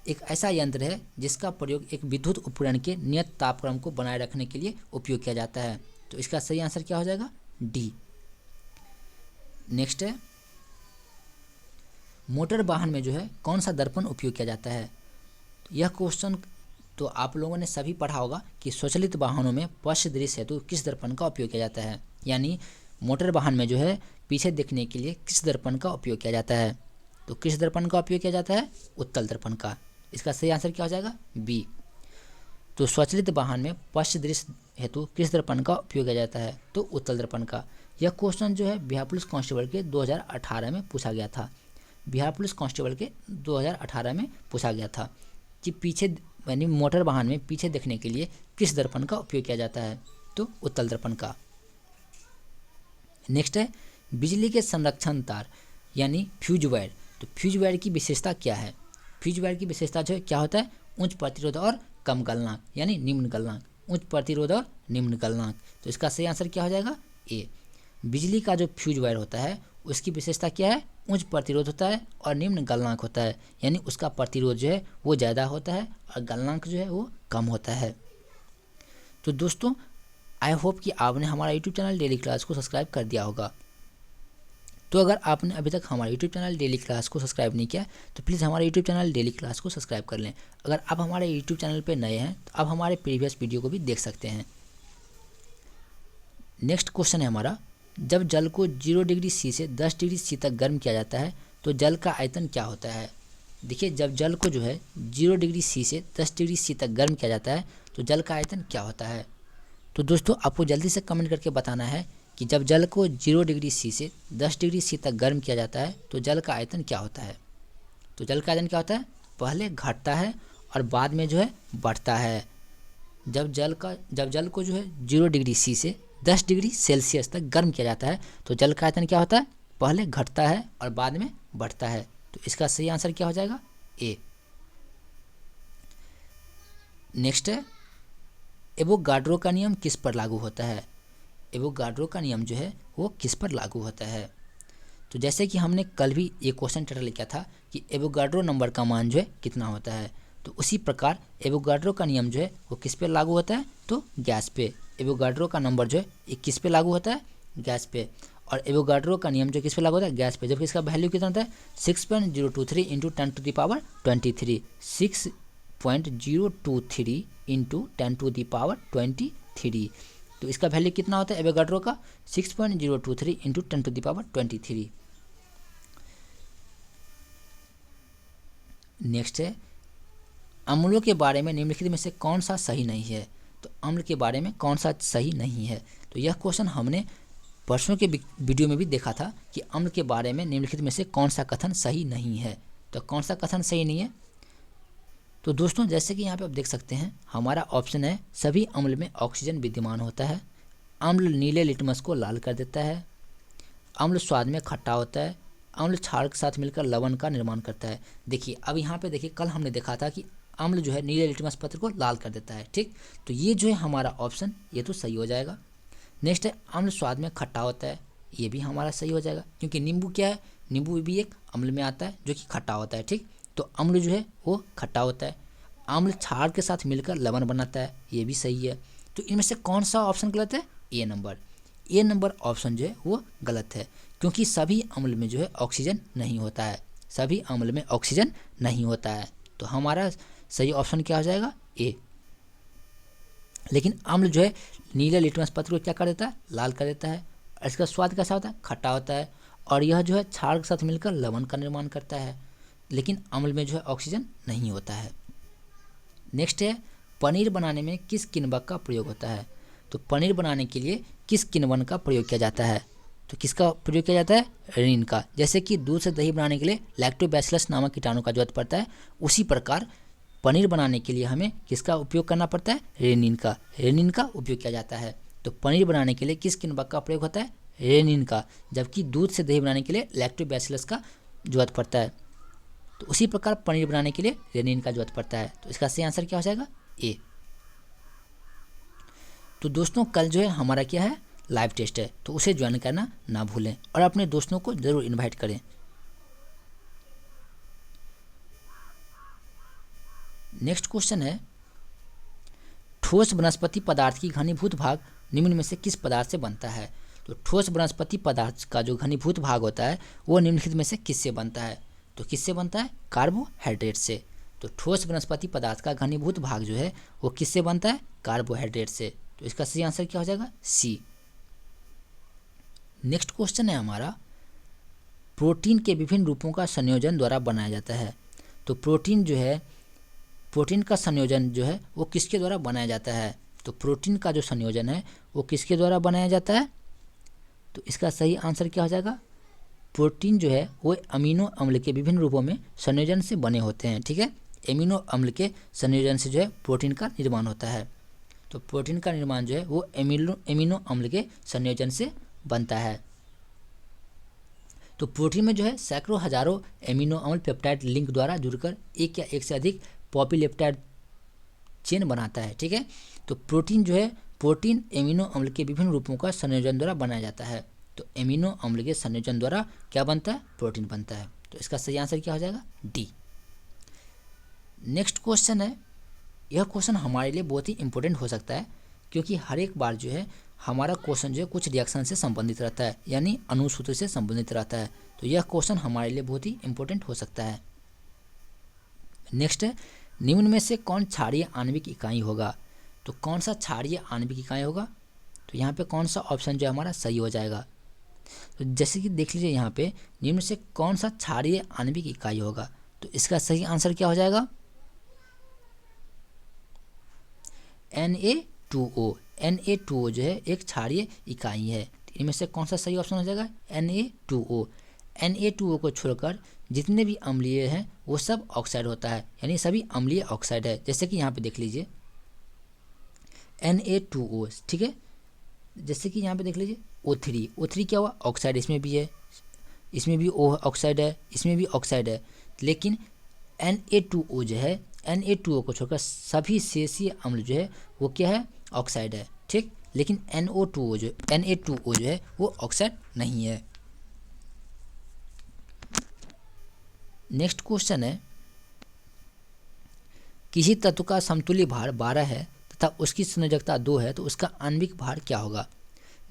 एक ऐसा यंत्र है जिसका प्रयोग एक विद्युत उपकरण के नियत तापक्रम को बनाए रखने के लिए उपयोग किया जाता है। तो इसका सही आंसर क्या हो जाएगा? डी। नेक्स्ट है, मोटर वाहन में जो है कौन सा दर्पण उपयोग किया जाता है? यह क्वेश्चन तो आप लोगों ने सभी पढ़ा होगा कि स्वचालित वाहनों में पश्च दृश्य हेतु किस दर्पण का उपयोग किया जाता है, यानी मोटर वाहन में जो है पीछे देखने के लिए किस दर्पण का उपयोग किया जाता है। तो किस दर्पण का उपयोग किया जाता है? उत्तल दर्पण का। इसका सही आंसर क्या हो जाएगा? बी। तो स्वचालित वाहन में पश्च दृश्य हेतु किस दर्पण का उपयोग किया जाता है? तो उत्तल दर्पण का। यह क्वेश्चन जो है बिहार पुलिस कांस्टेबल के 2018 में पूछा गया था। बिहार पुलिस कांस्टेबल के 2018 में पूछा गया था कि पीछे यानी मोटर वाहन में पीछे देखने के लिए किस दर्पण का उपयोग किया जाता है? तो उत्तल दर्पण का। नेक्स्ट है, बिजली के संरक्षण तार यानी फ्यूज वायर। तो फ्यूज वायर की विशेषता क्या है? फ्यूज वायर की विशेषता जो है क्या होता है, उच्च प्रतिरोध और कम गलनांक, यानी निम्न गलनांक, उच्च प्रतिरोध और निम्न गलनांक। तो इसका सही आंसर क्या हो जाएगा, ए। बिजली का जो फ्यूज वायर होता है उसकी विशेषता क्या है, उच्च प्रतिरोध होता है और निम्न गलनांक होता है, यानी उसका प्रतिरोध जो है वो ज़्यादा होता है और गलनांक जो है वो कम होता है। तो दोस्तों आई होप कि आपने हमारा यूट्यूब चैनल डेली क्लास को सब्सक्राइब कर दिया होगा। तो अगर आपने अभी तक हमारे यूट्यूब चैनल डेली क्लास को सब्सक्राइब नहीं किया तो प्लीज़ हमारे यूट्यूब चैनल डेली क्लास को सब्सक्राइब कर लें। अगर आप हमारे यूट्यूब चैनल पर नए हैं तो आप हमारे प्रीवियस वीडियो को भी देख सकते हैं। नेक्स्ट क्वेश्चन है हमारा, जब जल को 0 डिग्री सी से 10 डिग्री सी तक गर्म किया जाता है तो जल का आयतन क्या होता है। देखिए, जब जल को जो है 0 डिग्री सी से 10 डिग्री सी तक गर्म किया जाता है तो जल का आयतन क्या होता है। तो दोस्तों आपको जल्दी से कमेंट करके बताना है कि जब जल को 0 डिग्री सी से 10 डिग्री सी तक गर्म किया जाता है तो जल का आयतन क्या होता है। तो जल का आयतन क्या होता है, पहले घटता है और बाद में जो है बढ़ता है। जब जल को जो है 0 डिग्री सी से 10 डिग्री सेल्सियस तक गर्म किया जाता है तो जल का आयतन क्या होता है, पहले घटता है और बाद में बढ़ता है। तो इसका सही आंसर क्या हो जाएगा, ए। नेक्स्ट है, एवोगाड्रो का नियम किस पर लागू होता है। एवोगाड्रो का नियम जो है वो किस पर लागू होता है। तो जैसे कि हमने कल भी एक क्वेश्चन टाइटल लिखा था कि एवोगाड्रो नंबर का मान जो है कितना होता है, तो उसी प्रकार एवोगाड्रो का नियम जो है वो किस पे लागू होता है, तो गैस पे। एवोगाड्रो का नंबर जो है ये किस पे लागू होता है, गैस पे। और एवोगाड्रो का नियम जो किस पे लागू होता है, गैस पे। जबकि इसका वैल्यू कितना होता है 6.023 इंटू 10⁻23 6.023 इंटू 10⁻23। तो इसका वैल्यू कितना होता है एवोगाड्रो का, 6.023 इंटू 10⁻23। नेक्स्ट है, अम्लों के बारे में निम्नलिखित में से कौन सा सही नहीं है। तो अम्ल के बारे में कौन सा सही नहीं है। तो यह क्वेश्चन हमने परसों के वीडियो में भी देखा था कि अम्ल के बारे में निम्नलिखित में से कौन सा कथन सही नहीं है। तो कौन सा कथन सही नहीं है, तो दोस्तों जैसे कि यहाँ पे आप देख सकते हैं हमारा ऑप्शन है, सभी अम्ल में ऑक्सीजन विद्यमान होता है, अम्ल नीले लिटमस को लाल कर देता है, अम्ल स्वाद में खट्टा होता है, अम्ल क्षार के साथ मिलकर लवण का निर्माण करता है। देखिए अब यहाँ पे देखिए, कल हमने देखा था कि अम्ल जो है नीले लिटमस पत्र को लाल कर देता है, ठीक। तो ये जो है हमारा ऑप्शन ये तो सही हो जाएगा। नेक्स्ट है, अम्ल स्वाद में खट्टा होता है, ये भी हमारा सही हो जाएगा, क्योंकि नींबू क्या है, नींबू भी एक अम्ल में आता है जो कि खट्टा होता है, ठीक। तो अम्ल जो है वो खट्टा होता है। अम्ल क्षार के साथ मिलकर लवण बनाता है, ये भी सही है। तो इनमें से कौन सा ऑप्शन गलत है, ए नंबर ऑप्शन जो है वो गलत है, क्योंकि सभी अम्ल में जो है ऑक्सीजन नहीं होता है, सभी अम्ल में ऑक्सीजन नहीं होता है। तो हमारा सही ऑप्शन क्या हो जाएगा, ए। लेकिन अम्ल जो है नीले लिटमस पत्र को क्या कर देता है, लाल कर देता है। और इसका स्वाद कैसा होता है, खट्टा होता है। और यह जो है क्षार के साथ मिलकर लवण का निर्माण करता है, लेकिन अम्ल में जो है ऑक्सीजन नहीं होता है। नेक्स्ट है, पनीर बनाने में किस किण्वक का प्रयोग होता है। तो पनीर बनाने के लिए किस किण्वन का प्रयोग किया जाता है। तो किसका प्रयोग किया जाता है, रेनिन का। जैसे कि दूध से दही बनाने के लिए लैक्टोबैसिलस नामक कीटाणु का जरूरत पड़ता है, उसी प्रकार पनीर बनाने के लिए हमें किसका उपयोग करना पड़ता है, रेनिन का उपयोग किया जाता है। तो पनीर बनाने के लिए किस किण्वक का प्रयोग होता है, रेनिन का। जबकि दूध से दही बनाने के लिए लैक्टोबैसिलस का जरूरत पड़ता है, तो उसी प्रकार पनीर बनाने के लिए रेनिन का जरूरत पड़ता है। तो इसका सही आंसर क्या हो जाएगा, ए। तो दोस्तों कल जो है हमारा क्या है, लाइव टेस्ट है, तो उसे ज्वाइन करना ना भूलें और अपने दोस्तों को जरूर इनवाइट करें। नेक्स्ट क्वेश्चन है, ठोस वनस्पति पदार्थ की घनीभूत भाग निम्न में से किस पदार्थ से बनता है। तो ठोस वनस्पति पदार्थ का जो घनीभूत भाग होता है वो निम्नलिखित में से किससे बनता है। तो किससे बनता है, कार्बोहाइड्रेट से। तो ठोस वनस्पति पदार्थ का घनीभूत भाग जो है वो किससे बनता है, कार्बोहाइड्रेट से। तो इसका सही आंसर क्या हो जाएगा, सी। नेक्स्ट क्वेश्चन है हमारा, प्रोटीन के विभिन्न रूपों का संयोजन द्वारा बनाया जाता है। तो प्रोटीन का संयोजन जो है वो किसके द्वारा बनाया जाता है। तो प्रोटीन का जो संयोजन है वो किसके द्वारा बनाया जाता है। तो इसका सही आंसर क्या हो जाएगा, प्रोटीन जो है वो अमीनो अम्ल के विभिन्न रूपों में संयोजन से बने होते हैं, ठीक है। एमिनो अम्ल के संयोजन से जो है प्रोटीन का निर्माण होता है। तो प्रोटीन का निर्माण जो है वो एमिनो अम्ल के संयोजन से बनता है। तो प्रोटीन में जो है सैकड़ों हजारों एमिनो अम्ल पेप्टाइड लिंक द्वारा जुड़कर एक या एक से अधिक पॉलीपेप्टाइड चेन बनाता है। ठीक है, तो प्रोटीन जो है प्रोटीन एमिनो अम्ल के विभिन्न रूपों का संयोजन द्वारा बनाया जाता है। तो एमिनो अम्ल के संयोजन द्वारा क्या बनता है? प्रोटीन बनता है। तो इसका सही आंसर क्या हो जाएगा? डी। नेक्स्ट क्वेश्चन है, यह क्वेश्चन हमारे लिए बहुत ही इंपॉर्टेंट हो सकता है क्योंकि हर एक बार जो है हमारा क्वेश्चन जो है कुछ रिएक्शन से संबंधित रहता है, यानी अणुसूत्र से संबंधित रहता है। तो यह क्वेश्चन हमारे लिए बहुत ही इंपॉर्टेंट हो सकता है। नेक्स्ट है, निम्न में से कौन क्षारीय आणविक इकाई होगा? तो कौन सा क्षारीय आणविक इकाई होगा? तो यहाँ पे कौन सा ऑप्शन जो है हमारा सही हो जाएगा? तो जैसे कि देख लीजिए यहाँ पे निम्न से कौन सा क्षारीय आणविक इकाई होगा? तो इसका सही आंसर क्या हो जाएगा? Na2O। Na2O जो है एक क्षारीय इकाई है। इनमें से कौन सा सही ऑप्शन हो जाएगा? Na2O। Na2O को छोड़कर जितने भी अम्लीय हैं वो सब ऑक्साइड होता है, यानी सभी अम्लीय ऑक्साइड है। जैसे कि यहाँ पे देख लीजिए Na2O, ठीक है। जैसे कि यहाँ पे देख लीजिए O3। O3 क्या हुआ? ऑक्साइड इसमें भी है, इसमें भी O ऑक्साइड है, इसमें भी ऑक्साइड है। लेकिन Na2O जो है, Na2O को छोड़कर सभी शेषीय अम्ल जो है वो क्या है? ऑक्साइड है, ठीक। लेकिन Na2O जो है वो ऑक्साइड नहीं है। नेक्स्ट क्वेश्चन है, किसी तत्व का समतुल्य भार 12 है तथा उसकी संयोजकता 2 है तो उसका आणविक भार क्या होगा?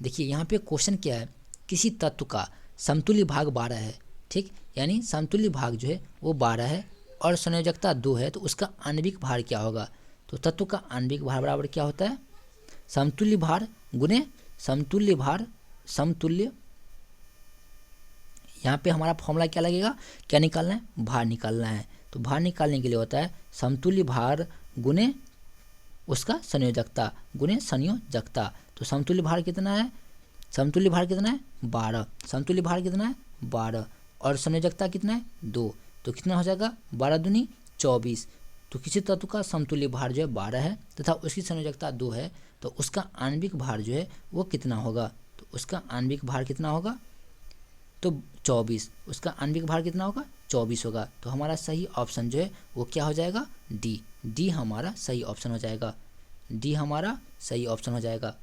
देखिए यहाँ पे क्वेश्चन क्या है, किसी तत्व का समतुल्य भाग 12 है, ठीक, यानी समतुल्य भाग जो है वो 12 है और संयोजकता 2 है तो उसका आणविक भार क्या होगा? तो तत्व का आणविक भार बराबर क्या होता है? समतुल्य भार गुने समतुल्य भार समतुल्य। यहाँ पे हमारा फॉर्मूला क्या लगेगा? क्या निकालना है? भार निकालना है। तो भार निकालने के लिए होता है समतुल्य भार गुने उसका संयोजकता गुने संयोजकता। तो समतुल्य भार कितना है? समतुल्य भार कितना है? 12। समतुल्य भार कितना है? 12 और संयोजकता कितना है? 2। तो कितना हो जाएगा? 12 दूनी 24। तो किसी तत्व का समतुल्य भार जो है 12 है तथा उसकी संयोजकता 2 है तो उसका आणविक भार जो है वो कितना होगा? तो उसका आणविक भार कितना होगा? तो 24। उसका आणविक भार कितना होगा? 24 होगा। तो हमारा सही ऑप्शन जो है वो क्या हो जाएगा? डी। डी हमारा सही ऑप्शन हो जाएगा। डी हमारा सही ऑप्शन हो जाएगा।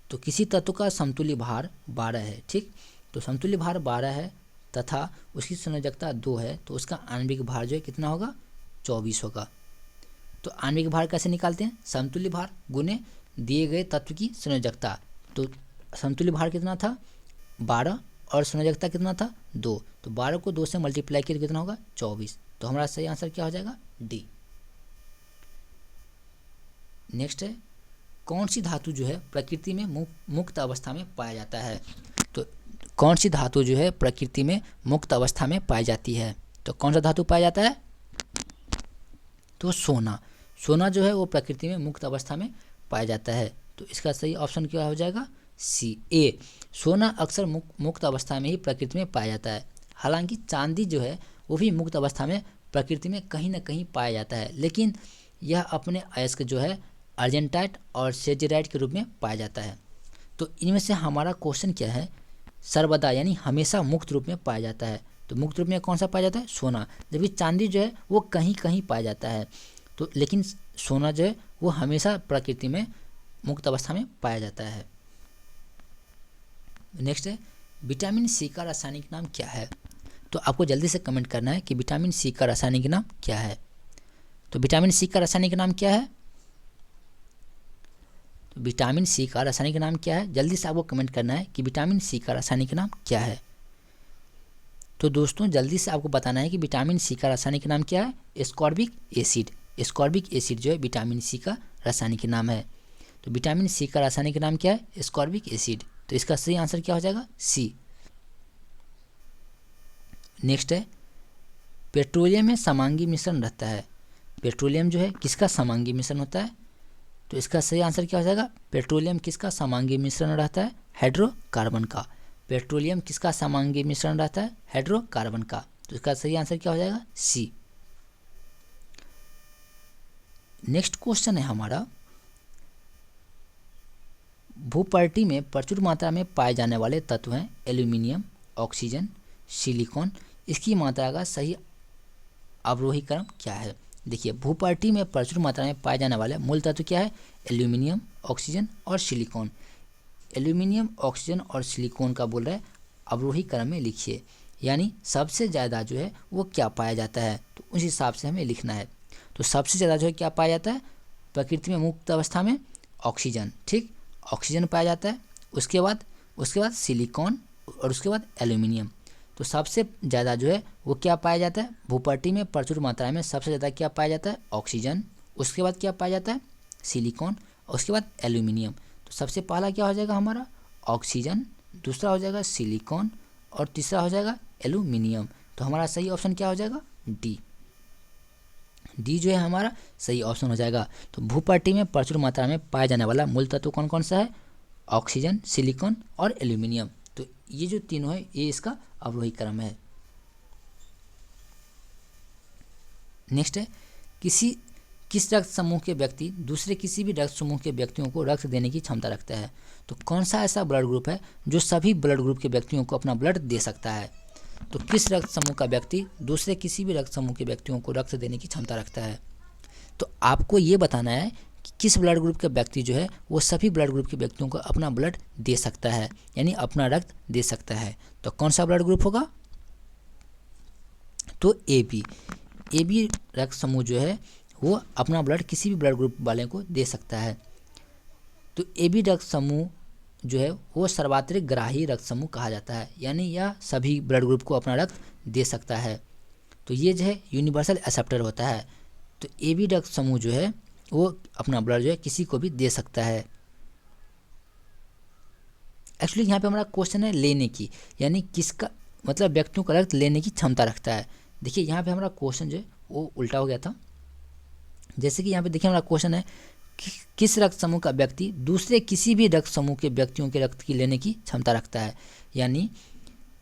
तो किसी तत्व का समतुल्य भार 12 है, ठीक। तो समतुल्य भार 12 है तथा उसकी संयोजकता 2 है तो उसका आणविक भार जो है कितना होगा? 24 होगा। तो आणविक भार कैसे निकालते हैं? समतुल्य भार गुने दिए गए तत्व की संयोजकता। तो समतुल्य भार कितना था? 12 और संयोजकता कितना था? 2। तो 12 को 2 से मल्टीप्लाई किया कितना होगा? 24। तो हमारा सही आंसर क्या हो जाएगा? डी। नेक्स्ट है, कौन सी धातु जो है प्रकृति में मुक्त अवस्था में पाया जाता है? तो कौन सी धातु जो है प्रकृति में मुक्त अवस्था में पाई जाती है? तो कौन सा धातु पाया जाता है? तो सोना। सोना जो है वो प्रकृति में मुक्त अवस्था में पाया जाता है। तो इसका सही ऑप्शन क्या हो जाएगा? सी, ए। सोना अक्सर मुक्त अवस्था में ही प्रकृति में पाया जाता है। हालांकि चांदी जो है वो भी मुक्त अवस्था में प्रकृति में कहीं ना कहीं पाया जाता है, लेकिन यह अपने अयस्क जो है अर्जेंटाइट और सेजेराइट के रूप में पाया जाता है। तो इनमें से हमारा क्वेश्चन क्या है? सर्वदा यानी हमेशा मुक्त रूप में पाया जाता है। तो मुक्त रूप में कौन सा पाया जाता है? सोना। जबकि चांदी जो है वो कहीं कहीं पाया जाता है। तो लेकिन सोना जो है वो हमेशा प्रकृति में मुक्त अवस्था में पाया जाता है। नेक्स्ट है, विटामिन सी का रासायनिक नाम क्या है? तो आपको जल्दी से कमेंट करना है कि विटामिन सी का रासायनिक नाम क्या है। तो विटामिन सी का रासायनिक नाम क्या है? तो विटामिन सी का रासायनिक नाम क्या है? जल्दी से आपको कमेंट करना है कि विटामिन सी का रासायनिक नाम क्या है। तो दोस्तों जल्दी से आपको बताना है कि विटामिन सी का रासायनिक नाम क्या है? Ascorbic acid. एस्कॉर्बिक एसिड जो है विटामिन सी का रासायनिक नाम है। तो विटामिन सी का रासायनिक नाम क्या है? Ascorbic acid. तो इसका सही आंसर क्या हो जाएगा? सी। नेक्स्ट है, पेट्रोलियम में समांगी मिश्रण रहता है। पेट्रोलियम जो है किसका समांगी मिश्रण होता है? तो इसका सही आंसर क्या हो जाएगा? पेट्रोलियम किसका समांगी मिश्रण रहता है? हाइड्रोकार्बन का। पेट्रोलियम किसका समांगी मिश्रण रहता है? हाइड्रोकार्बन का। तो इसका सही आंसर क्या हो जाएगा? सी। नेक्स्ट क्वेश्चन है हमारा, भूपर्टी में प्रचुर मात्रा में पाए जाने वाले तत्व हैं एल्यूमिनियम, ऑक्सीजन, सिलिकॉन। इसकी मात्रा का सही अवरोही क्रम क्या है? देखिए, भूपर्टी में प्रचुर मात्रा में पाए जाने वाले मूल तत्व क्या है? एल्यूमिनियम, ऑक्सीजन और सिलिकॉन। एल्यूमिनियम, ऑक्सीजन और सिलिकॉन का बोल रहा है अवरोही क्रम में लिखिए, यानी सबसे ज़्यादा जो है वो क्या पाया जाता है, तो उस हिसाब से हमें लिखना है। तो सबसे ज़्यादा जो है क्या पाया जाता है प्रकृति में मुक्त अवस्था में? ऑक्सीजन। ठीक, ऑक्सीजन पाया जाता है। उसके बाद सिलिकॉन और उसके बाद एल्यूमिनियम। तो सबसे ज़्यादा जो है वो क्या पाया जाता है भूपर्टी में प्रचुर मात्रा में? सबसे ज़्यादा क्या पाया जाता है? ऑक्सीजन। उसके बाद क्या पाया जाता है? सिलिकॉन। और उसके बाद एल्यूमिनियम। तो सबसे पहला क्या हो जाएगा हमारा? ऑक्सीजन, दूसरा हो जाएगा सिलिकॉन और तीसरा हो जाएगा एल्यूमिनियम। तो हमारा सही ऑप्शन क्या हो जाएगा? डी। डी जो है हमारा सही ऑप्शन हो जाएगा। तो भूपर्टी में प्रचुर मात्रा में पाया जाने वाला मूल तत्व कौन कौन सा है? ऑक्सीजन, सिलिकॉन और एल्यूमिनियम। तो ये जो तीनों है ये इसका अवरोही क्रम है। नेक्स्ट है, किस रक्त समूह के व्यक्ति दूसरे किसी भी रक्त समूह के व्यक्तियों को रक्त देने की क्षमता रखता है? तो कौन सा ऐसा ब्लड ग्रुप है जो सभी ब्लड ग्रुप के व्यक्तियों को अपना ब्लड दे सकता है? तो किस रक्त समूह का व्यक्ति दूसरे किसी भी रक्त समूह के व्यक्तियों को रक्त देने की क्षमता रखता है? तो आपको ये बताना है कि किस ब्लड ग्रुप के व्यक्ति जो है वो सभी ब्लड ग्रुप के व्यक्तियों को अपना ब्लड दे सकता है, यानी अपना रक्त दे सकता है। तो कौन सा ब्लड ग्रुप होगा? तो ए बी रक्त समूह जो है वो अपना ब्लड किसी भी ब्लड ग्रुप वाले को दे सकता है। तो ए बी रक्त समूह जो है वो सर्वात्रिक ग्राही रक्त समूह कहा जाता है, यानी यह सभी ब्लड ग्रुप को अपना रक्त दे सकता है। तो ये जो है यूनिवर्सल एक्सेप्टर होता है। तो ए बी रक्त समूह जो है वो अपना ब्लड जो है किसी को भी दे सकता है। एक्चुअली यहाँ पे हमारा क्वेश्चन है लेने की, यानी किसका मतलब व्यक्तियों का रक्त लेने की क्षमता रखता है। देखिए यहाँ पे हमारा क्वेश्चन जो है वो उल्टा हो गया था। जैसे कि यहाँ पे देखिए हमारा क्वेश्चन है किस रक्त समूह का व्यक्ति दूसरे किसी भी रक्त समूह के व्यक्तियों के रक्त की लेने की क्षमता रखता है, यानी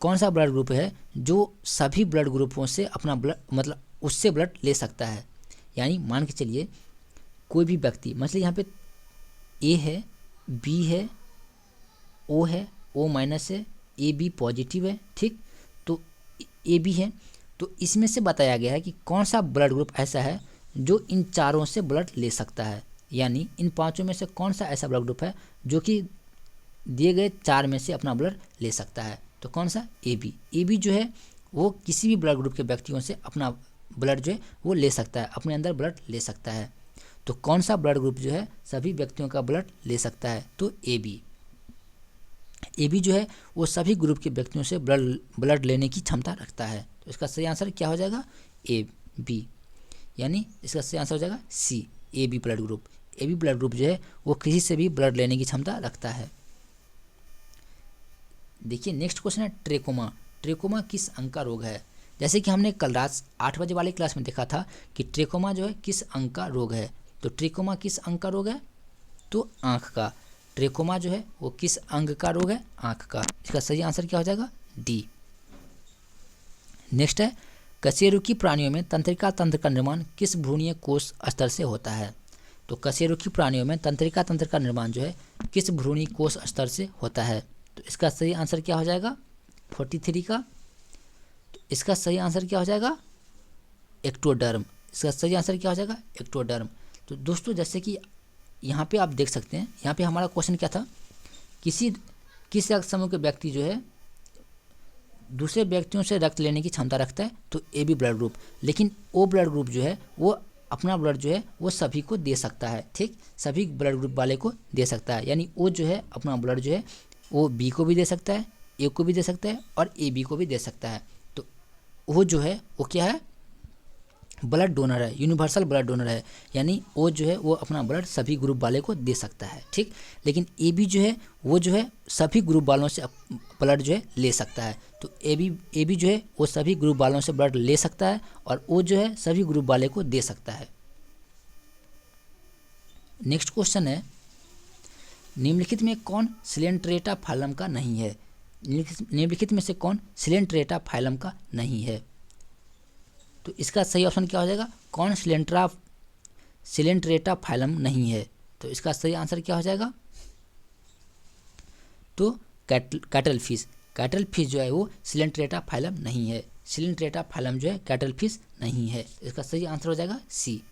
कौन सा ब्लड ग्रुप है जो सभी ब्लड ग्रुपों से अपना ब्लड मतलब उससे ब्लड ले सकता है। यानी मान के चलिए कोई भी व्यक्ति, मतलब यहाँ पे ए है, बी है, ओ है, ओ माइनस है, ए बी पॉजिटिव है, ठीक, तो ए बी है। तो इसमें से बताया गया है कि कौन सा ब्लड ग्रुप ऐसा है जो इन चारों से ब्लड ले सकता है, यानी इन पांचों में से कौन सा ऐसा ब्लड ग्रुप है जो कि दिए गए चार में से अपना ब्लड ले सकता है। तो कौन सा? ए बी जो है वो किसी भी ब्लड ग्रुप के व्यक्तियों से अपना ब्लड जो है वो ले सकता है, अपने अंदर ब्लड ले सकता है। तो कौन सा ब्लड ग्रुप जो है सभी व्यक्तियों का ब्लड ले सकता है? तो ए बी जो है वो सभी ग्रुप के व्यक्तियों से ब्लड लेने की क्षमता रखता है। तो इसका सही आंसर क्या हो जाएगा? ए बी, यानी इसका सही आंसर हो जाएगा C, A B blood group. A B blood group जो है वो किसी से भी ब्लड लेने की क्षमता रखता है। देखिए नेक्स्ट क्वेश्चन है ट्रेकोमा। ट्रेकोमा किस अंग का रोग है? जैसे कि हमने कल रात 8 बजे वाली क्लास में देखा था कि ट्रेकोमा जो है किस अंग का रोग है। तो ट्रेकोमा किस अंग का रोग है? तो आँख का। ट्रेकोमा जो है वो किस अंग का रोग है? आँख का। इसका सही आंसर क्या हो जाएगा? डी। नेक्स्ट है कशेरुकी प्राणियों में तंत्रिका तंत्र का निर्माण किस भ्रूणीय कोष स्तर से होता है? तो कशेरुकी प्राणियों में तंत्रिका तंत्र का निर्माण जो है किस भ्रूणीय कोष स्तर से होता है? तो इसका सही आंसर क्या हो जाएगा? 43 का। तो इसका सही आंसर क्या हो जाएगा? एक्टोडर्म। इसका सही आंसर क्या हो जाएगा? एक्टोडर्म। तो दोस्तों जैसे कि यहाँ पे आप देख सकते हैं, यहाँ पे हमारा क्वेश्चन क्या था, किस रक्त समूह के व्यक्ति जो है दूसरे व्यक्तियों से रक्त लेने की क्षमता रखता है? तो ए बी ब्लड ग्रुप। लेकिन ओ ब्लड ग्रुप जो है वो अपना ब्लड जो है वो सभी को दे सकता है, ठीक, सभी ब्लड ग्रुप वाले को दे सकता है। यानी ओ जो है अपना ब्लड जो है वो बी को भी दे सकता है, ए को भी दे सकता है और ए बी को भी दे सकता है। तो वो जो है वो क्या है? ब्लड डोनर है, यूनिवर्सल ब्लड डोनर है, यानी वो जो है वो अपना ब्लड सभी ग्रुप वाले को दे सकता है, ठीक। लेकिन ए बी जो है वो जो है सभी ग्रुप वालों से ब्लड जो है ले सकता है। तो ए बी जो है वो सभी ग्रुप वालों से ब्लड ले सकता है और वो जो है सभी ग्रुप वाले को दे सकता है। नेक्स्ट क्वेश्चन है निम्नलिखित में कौन सिलेंट्रेटा फाइलम का नहीं है? निम्नलिखित में से कौन सिलेंट्रेटा फाइलम का नहीं है? तो इसका सही ऑप्शन क्या हो जाएगा? कौन सिलेंट्रेटा फाइलम नहीं है? तो इसका सही आंसर क्या हो जाएगा? तो कैटल फिश जो है वो सिलेंट्रेटा फाइलम नहीं है। सिलेंट्रेटा फाइलम जो है कैटल फिश नहीं है। इसका सही आंसर हो जाएगा सी।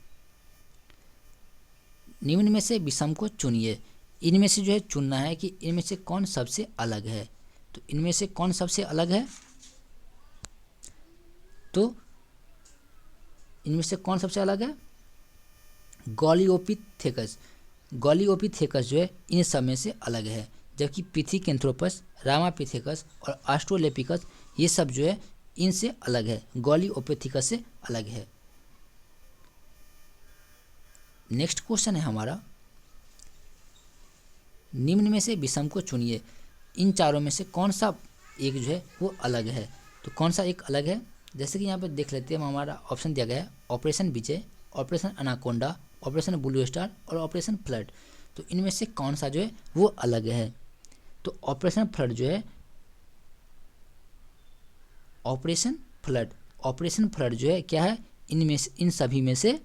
निम्न में से विषम को चुनिए। इनमें से जो है चुनना है कि इनमें से कौन सबसे अलग है। तो इनमें से कौन सबसे अलग है, तो इनमें से कौन सबसे अलग है, गॉलियोपिथेकस। गॉलियोपिथेकस जो है इन सब में से अलग है, जबकि पिथिकेंथ्रोपस, रामापिथेकस और ऑस्ट्रोलेपिकस ये सब जो है इनसे अलग है, गॉलियोपिथेकस से अलग है। नेक्स्ट क्वेश्चन है हमारा, निम्न में से विषम को चुनिए। इन चारों में से कौन सा एक जो है वो अलग है। तो कौन सा एक अलग है, जैसे कि यहाँ पे देख लेते हैं, हमारा ऑप्शन दिया गया है ऑपरेशन विजय, operation anaconda, operation blue star और ऑपरेशन फ्लड। तो इनमें से कौन सा जो है वो अलग है। तो ऑपरेशन फ्लड जो है, ऑपरेशन फ्लड जो है क्या है, इनमें से, इन सभी में से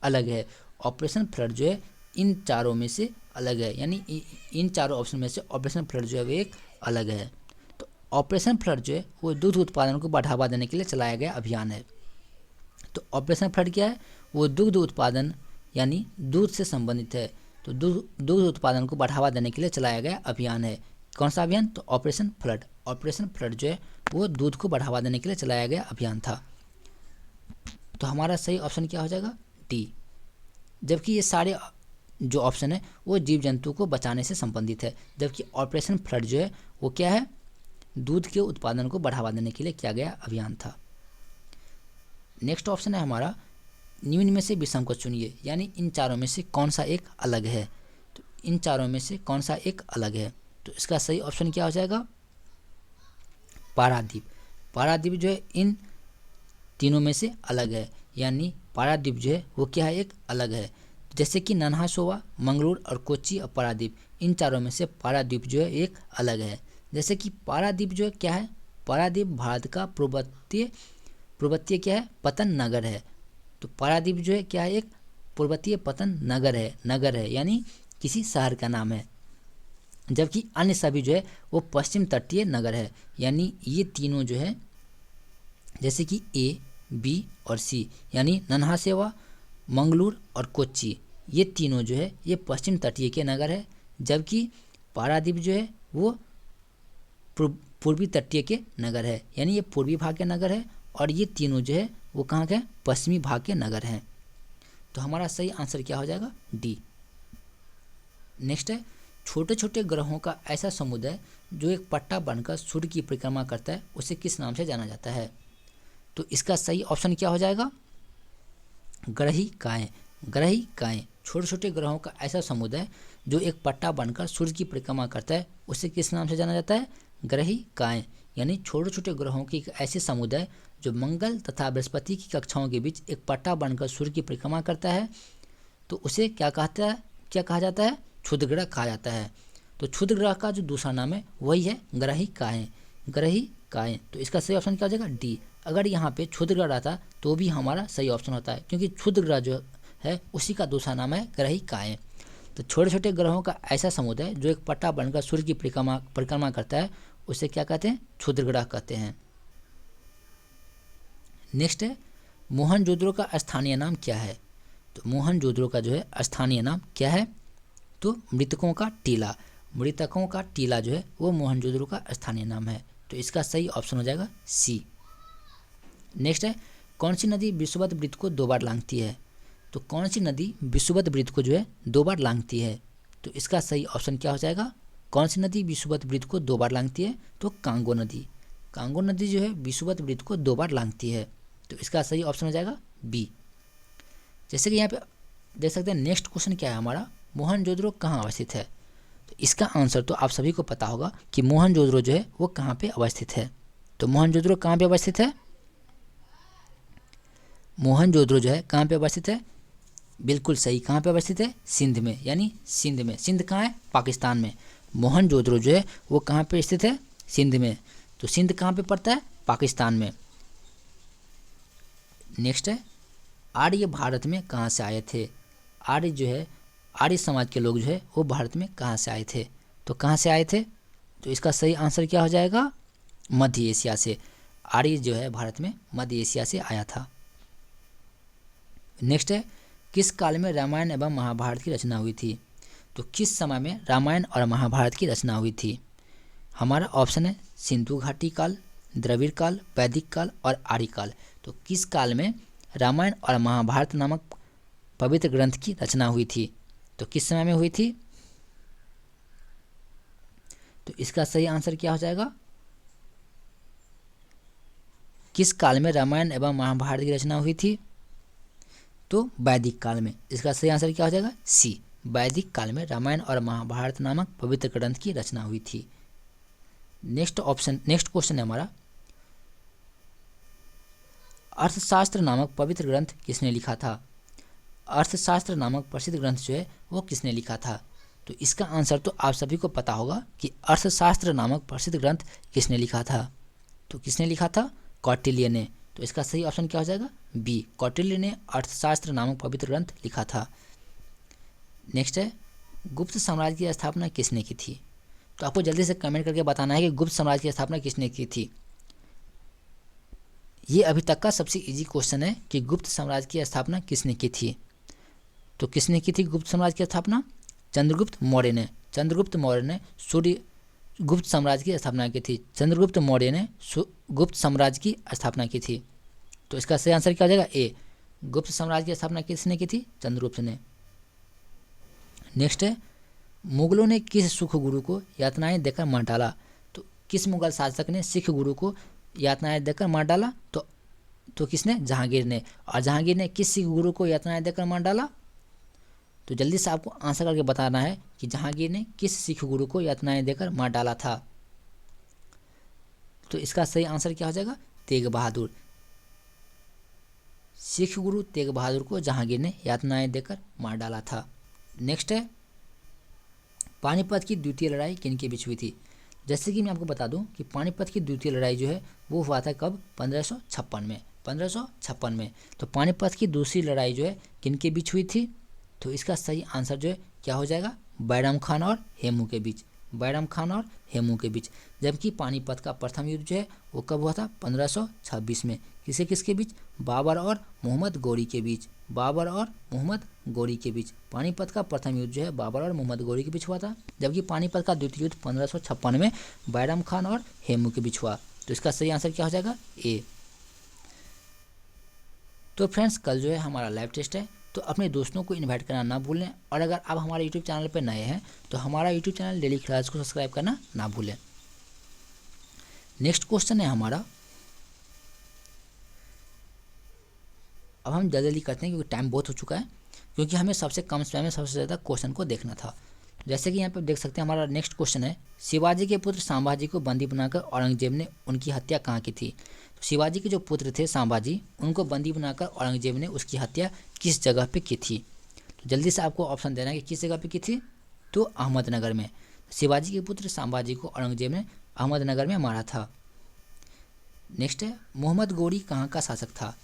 अलग है। ऑपरेशन फ्लड जो है इन चारों में से अलग है, यानी इन चारों ऑप्शन में से ऑपरेशन फ्लड जो है वो एक अलग है। तो ऑपरेशन फ्लड जो है वो दूध उत्पादन को बढ़ावा देने के लिए चलाया गया अभियान है। तो ऑपरेशन फ्लड क्या है, वो दुग्ध उत्पादन यानी दूध से संबंधित है। तो दूध उत्पादन को बढ़ावा देने के लिए चलाया गया अभियान है। कौन सा अभियान, तो ऑपरेशन फ्लड। ऑपरेशन फ्लड जो है वो दूध को बढ़ावा देने के लिए चलाया गया अभियान था। तो हमारा सही ऑप्शन क्या हो जाएगा, डी। जबकि ये सारे जो ऑप्शन है वो जीव जंतु को बचाने से संबंधित है, जबकि ऑपरेशन फ्लड जो है वो क्या है, दूध के उत्पादन को बढ़ावा देने के लिए किया गया अभियान था। नेक्स्ट ऑप्शन है हमारा, निम्न में से विषम को चुनिए, यानी इन चारों में से कौन सा एक अलग है। तो इन चारों में से कौन सा एक अलग है, तो इसका सही ऑप्शन क्या हो जाएगा, पारादीप। पारादीप जो है इन तीनों में से अलग है, यानी पारादीप जो है वो क्या है, एक अलग है। जैसे कि नन्हासोवा, मंगलूर और कोच्चि और पारादीप, इन चारों में से पारादीप जो है एक अलग है। जैसे कि पारादीप जो है क्या है, पारादीप भारत का पूर्वतीय क्या है, पतन नगर है। तो पारादीप जो है क्या है, एक पूर्वतीय पतन नगर है, यानी किसी शहर का नाम है। जबकि अन्य सभी जो है वो पश्चिम तटीय नगर है, यानी ये तीनों जो है, जैसे कि ए, बी और सी, यानी नन्हासेवा, मंगलूर और कोच्चि, ये तीनों जो है ये पश्चिम तटीय के नगर है। जबकि पारादीप जो है वो पूर्वी तटीय के नगर है, यानी ये पूर्वी भाग के नगर है, और ये तीनों जो है वो कहाँ के, पश्चिमी भाग के नगर हैं। तो हमारा सही आंसर क्या हो जाएगा, डी। नेक्स्ट है, छोटे छोटे ग्रहों का ऐसा समुदाय जो एक पट्टा बनकर सूर्य की परिक्रमा करता है, उसे किस नाम से जाना जाता है। तो इसका सही ऑप्शन क्या हो जाएगा, ग्रहिकाएँ। छोटे छोटे ग्रहों का ऐसा समुदाय जो एक पट्टा बनकर सूर्य की परिक्रमा करता है, उसे किस नाम से जाना जाता है, ग्रहिकाएँ। यानी छोटे छोटे ग्रहों की एक ऐसे समुदाय जो मंगल तथा बृहस्पति की कक्षाओं के बीच एक पट्टा बनकर सूर्य की परिक्रमा करता है, तो उसे क्या कहा जाता है, क्षुद्र ग्रह कहा जाता है। तो क्षुद्र ग्रह का जो दूसरा नाम है वही है ग्रहिकाएँ। तो इसका सही ऑप्शन क्या हो जाएगा, डी। अगर यहाँ पे क्षुद्र ग्रह रहता तो भी हमारा सही ऑप्शन होता है, क्योंकि क्षुद्र ग्रह जो है उसी का दूसरा नाम है ग्रहिकाएँ। तो छोटे छोटे ग्रहों का ऐसा समुदाय जो एक पट्टा बनकर सूर्य की परिक्रमा करता है, उसे क्या कहते हैं, क्षुद्र ग्रह कहते हैं। नेक्स्ट है, मोहनजोदड़ो का स्थानीय नाम क्या है। तो मोहनजोदड़ो का जो है स्थानीय नाम क्या है, तो मृतकों का टीला जो है वो मोहनजोदड़ो का स्थानीय नाम है। तो इसका सही ऑप्शन हो जाएगा सी। नेक्स्ट है, कौन सी नदी विषुवत वृत्त को 2 बार लांघती है। तो कौन सी नदी विषुवत वृत्त को जो है 2 बार लांघती है। तो इसका सही ऑप्शन क्या हो जाएगा, कौन सी नदी विषुवत वृत्त को 2 बार लांघती है, तो कांगो नदी जो है विषुवत वृत्त को 2 बार लांघती है। तो इसका सही ऑप्शन हो जाएगा बी। जैसे कि यहाँ पे देख सकते हैं, नेक्स्ट क्वेश्चन क्या है हमारा, मोहनजोदड़ो कहाँ अवस्थित है। तो इसका आंसर तो आप सभी को पता होगा कि मोहनजोदड़ो जो है वो कहाँ पे अवस्थित है। तो मोहनजोदड़ो कहाँ पे अवस्थित है, मोहनजोदड़ो जो है कहाँ पे अवस्थित है, बिल्कुल सही, कहाँ पे अवस्थित है, सिंध में, यानी सिंध में। सिंध कहाँ है, पाकिस्तान में। मोहनजोदड़ो जो है वो कहाँ पे स्थित है, सिंध में। तो सिंध कहाँ पे पड़ता है, पाकिस्तान में। नेक्स्ट है, आर्य भारत में कहाँ से आए थे। आर्य जो है आर्य समाज के लोग जो है वो भारत में कहाँ से आए थे, तो कहाँ से आए थे, तो इसका सही आंसर क्या हो जाएगा, मध्य एशिया से। आर्य जो है भारत में मध्य एशिया से आया था। नेक्स्ट है, किस काल में रामायण एवं महाभारत की रचना हुई थी, तो किस समय में रामायण और महाभारत की रचना हुई थी। हमारा ऑप्शन है सिंधु घाटी काल, द्रविड़ काल, वैदिक काल और आर्य काल। तो किस काल में रामायण और महाभारत नामक पवित्र ग्रंथ की रचना हुई थी, तो किस समय में हुई थी, तो इसका सही आंसर क्या हो जाएगा, किस काल में रामायण एवं महाभारत की रचना हुई थी, तो वैदिक काल में। इसका सही आंसर क्या हो जाएगा, सी, वैदिक काल में रामायण और महाभारत नामक पवित्र ग्रंथ की रचना हुई थी। नेक्स्ट क्वेश्चन है हमारा, अर्थशास्त्र नामक पवित्र ग्रंथ किसने लिखा था। अर्थशास्त्र नामक प्रसिद्ध ग्रंथ जो है वो किसने लिखा था, तो इसका आंसर तो आप सभी को पता होगा कि अर्थशास्त्र नामक प्रसिद्ध ग्रंथ किसने लिखा था, तो किसने लिखा था, कौटिल्य ने। तो इसका सही ऑप्शन क्या हो जाएगा, बी, कौटिल्य ने अर्थशास्त्र नामक पवित्र ग्रंथ लिखा था। नेक्स्ट है, गुप्त साम्राज्य की स्थापना किसने की थी, तो आपको जल्दी से कमेंट करके बताना है कि गुप्त साम्राज्य की स्थापना किसने की थी। ये अभी तक का सबसे इजी क्वेश्चन है कि गुप्त साम्राज्य की स्थापना किसने की थी, तो किसने की थी गुप्त साम्राज्य की स्थापना, चंद्रगुप्त मौर्य ने। चंद्रगुप्त मौर्य ने सूर्य गुप्त साम्राज्य की स्थापना की थी। चंद्रगुप्त मौर्य ने गुप्त साम्राज्य की स्थापना की थी। तो इसका सही आंसर क्या हो जाएगा, ए, गुप्त साम्राज्य की स्थापना किसने की थी, चंद्रगुप्त ने। नेक्स्ट है, मुगलों ने किस सुख गुरु को यातनाएं देकर मार डाला, तो किस मुगल शासक ने सिख गुरु को यातनाएं देकर मार डाला, तो किसने, जहांगीर ने। और जहांगीर ने किस सिख गुरु को यातनाएं देकर मार डाला, तो जल्दी से आपको आंसर करके बताना है कि जहांगीर ने किस सिख गुरु को यातनाएं देकर मार डाला था। तो इसका सही आंसर क्या हो जाएगा, तेग बहादुर। सिख गुरु तेग बहादुर को जहांगीर ने यातनाएं देकर मार डाला था। नेक्स्ट है, पानीपत की द्वितीय लड़ाई किन के बीच हुई थी। जैसे कि मैं आपको बता दूं कि पानीपत की द्वितीय लड़ाई जो है वो हुआ था कब, 1556 में। तो पानीपत की दूसरी लड़ाई जो है किन के बीच हुई थी, तो इसका सही आंसर जो है क्या हो जाएगा, बैरम खान और हेमू के बीच। बैरम खान और हेमू के बीच। जबकि पानीपत का प्रथम युद्ध जो है वो कब हुआ था, 1526 में। किसके बीच, बाबर और मोहम्मद गौरी के बीच। बाबर और मोहम्मद गौरी के बीच पानीपत का प्रथम युद्ध जो है बाबर और मोहम्मद गौरी के बीच हुआ था। जबकि पानीपत का द्वितीय युद्ध 1556 में बैरम खान और हेमू के बीच हुआ। तो इसका सही आंसर क्या हो जाएगा, ए। तो फ्रेंड्स, कल जो है हमारा लाइव टेस्ट है, तो अपने दोस्तों को इनवाइट करना ना भूलें। और अगर आप हमारे यूट्यूब चैनल पर नए हैं तो हमारा यूट्यूब चैनल डेली क्लास को सब्सक्राइब करना ना भूलें। नेक्स्ट क्वेश्चन है हमारा, अब हम जल्दी करते हैं क्योंकि टाइम बहुत हो चुका है, क्योंकि हमें सबसे कम समय में सबसे ज़्यादा क्वेश्चन को देखना था। जैसे कि यहाँ पे देख सकते हैं, हमारा नेक्स्ट क्वेश्चन है, शिवाजी के पुत्र संभाजी को बंदी बनाकर औरंगजेब ने उनकी हत्या कहाँ की थी। तो शिवाजी के जो पुत्र थे संभाजी, उनको बंदी बनाकर औरंगजेब ने उसकी हत्या किस जगह पे की थी। तो जल्दी से आपको ऑप्शन देना है कि किस जगह पे की थी, तो अहमदनगर में। शिवाजी के पुत्र संभाजी को औरंगजेब ने अहमदनगर में मारा था। नेक्स्ट है, मोहम्मद गौरी कहाँ का शासक था।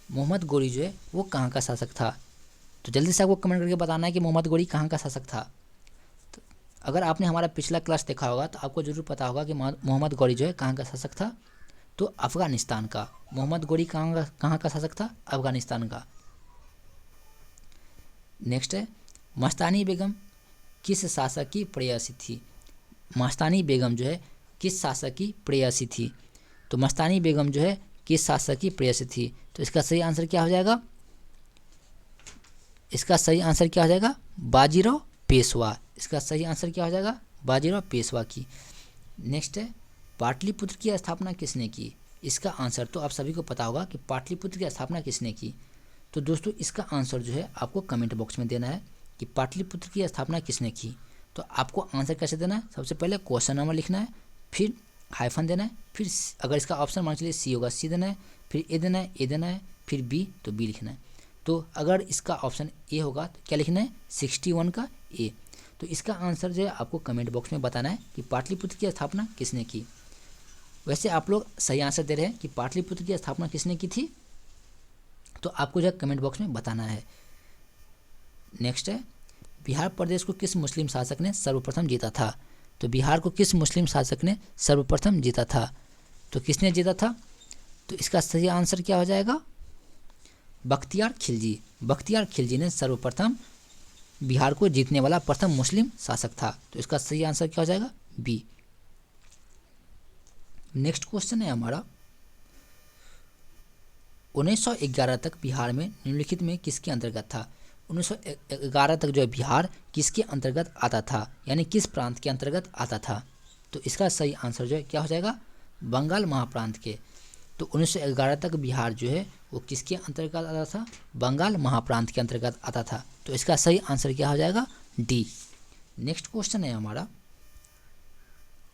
मोहम्मद गौरी जो है वो कहाँ का शासक था, तो जल्दी से आपको कमेंट करके बताना है कि मोहम्मद गौरी कहाँ का शासक था। तो अगर आपने हमारा पिछला क्लास देखा होगा तो आपको जरूर पता होगा कि मोहम्मद गौरी जो है कहाँ का शासक था, तो अफगानिस्तान का। मोहम्मद गौरी कहाँ का शासक था, अफगानिस्तान का। नेक्स्ट है, मस्तानी बेगम किस शासक की प्रेयसी थी। मस्तानी बेगम जो है किस शासक की प्रेयसी थी, तो मस्तानी बेगम जो है किस शासक की प्रेयसी थी। तो इसका सही आंसर क्या हो जाएगा, इसका सही आंसर क्या हो जाएगा, बाजीराव पेशवा। इसका सही आंसर क्या हो जाएगा, बाजीराव पेशवा की। नेक्स्ट है, पाटलिपुत्र की स्थापना किसने की। इसका आंसर तो आप सभी को पता होगा कि पाटलिपुत्र की स्थापना किसने की। तो दोस्तों, इसका आंसर जो है आपको कमेंट बॉक्स में देना है कि पाटलिपुत्र की स्थापना किसने की। तो आपको आंसर कैसे देना है, सबसे पहले क्वेश्चन नंबर लिखना है, फिर हाइफन देना है, फिर अगर इसका ऑप्शन मान चलिए सी होगा सी देना है, फिर ए देना है, ए देना है, फिर बी तो बी लिखना है। तो अगर इसका ऑप्शन ए होगा तो क्या लिखना है, 61 का ए। तो इसका आंसर जो है आपको कमेंट बॉक्स में बताना है कि पाटलिपुत्र की स्थापना किसने की। वैसे आप लोग सही आंसर दे रहे हैं कि पाटलिपुत्र की स्थापना किसने की थी, तो आपको जो है कमेंट बॉक्स में बताना है। नेक्स्ट है, बिहार प्रदेश को किस मुस्लिम शासक ने सर्वप्रथम जीता था? तो बिहार को किस मुस्लिम शासक ने सर्वप्रथम जीता था? तो किसने जीता था? तो इसका सही आंसर क्या हो जाएगा? बख्तियार खिलजी। बख्तियार खिलजी ने सर्वप्रथम बिहार को जीतने वाला प्रथम मुस्लिम शासक था। तो इसका सही आंसर क्या हो जाएगा? बी। नेक्स्ट क्वेश्चन है हमारा, 1911 तक बिहार में निम्नलिखित में किसके अंतर्गत था? 1911 तक जो है बिहार किसके अंतर्गत आता था, यानी किस प्रांत के अंतर्गत आता था? तो इसका सही आंसर जो है क्या हो जाएगा? बंगाल महाप्रांत के। तो 1911 तक बिहार जो है वो किसके अंतर्गत आता था? बंगाल महाप्रांत के अंतर्गत आता था। तो इसका सही आंसर क्या हो जाएगा? डी। नेक्स्ट क्वेश्चन है हमारा,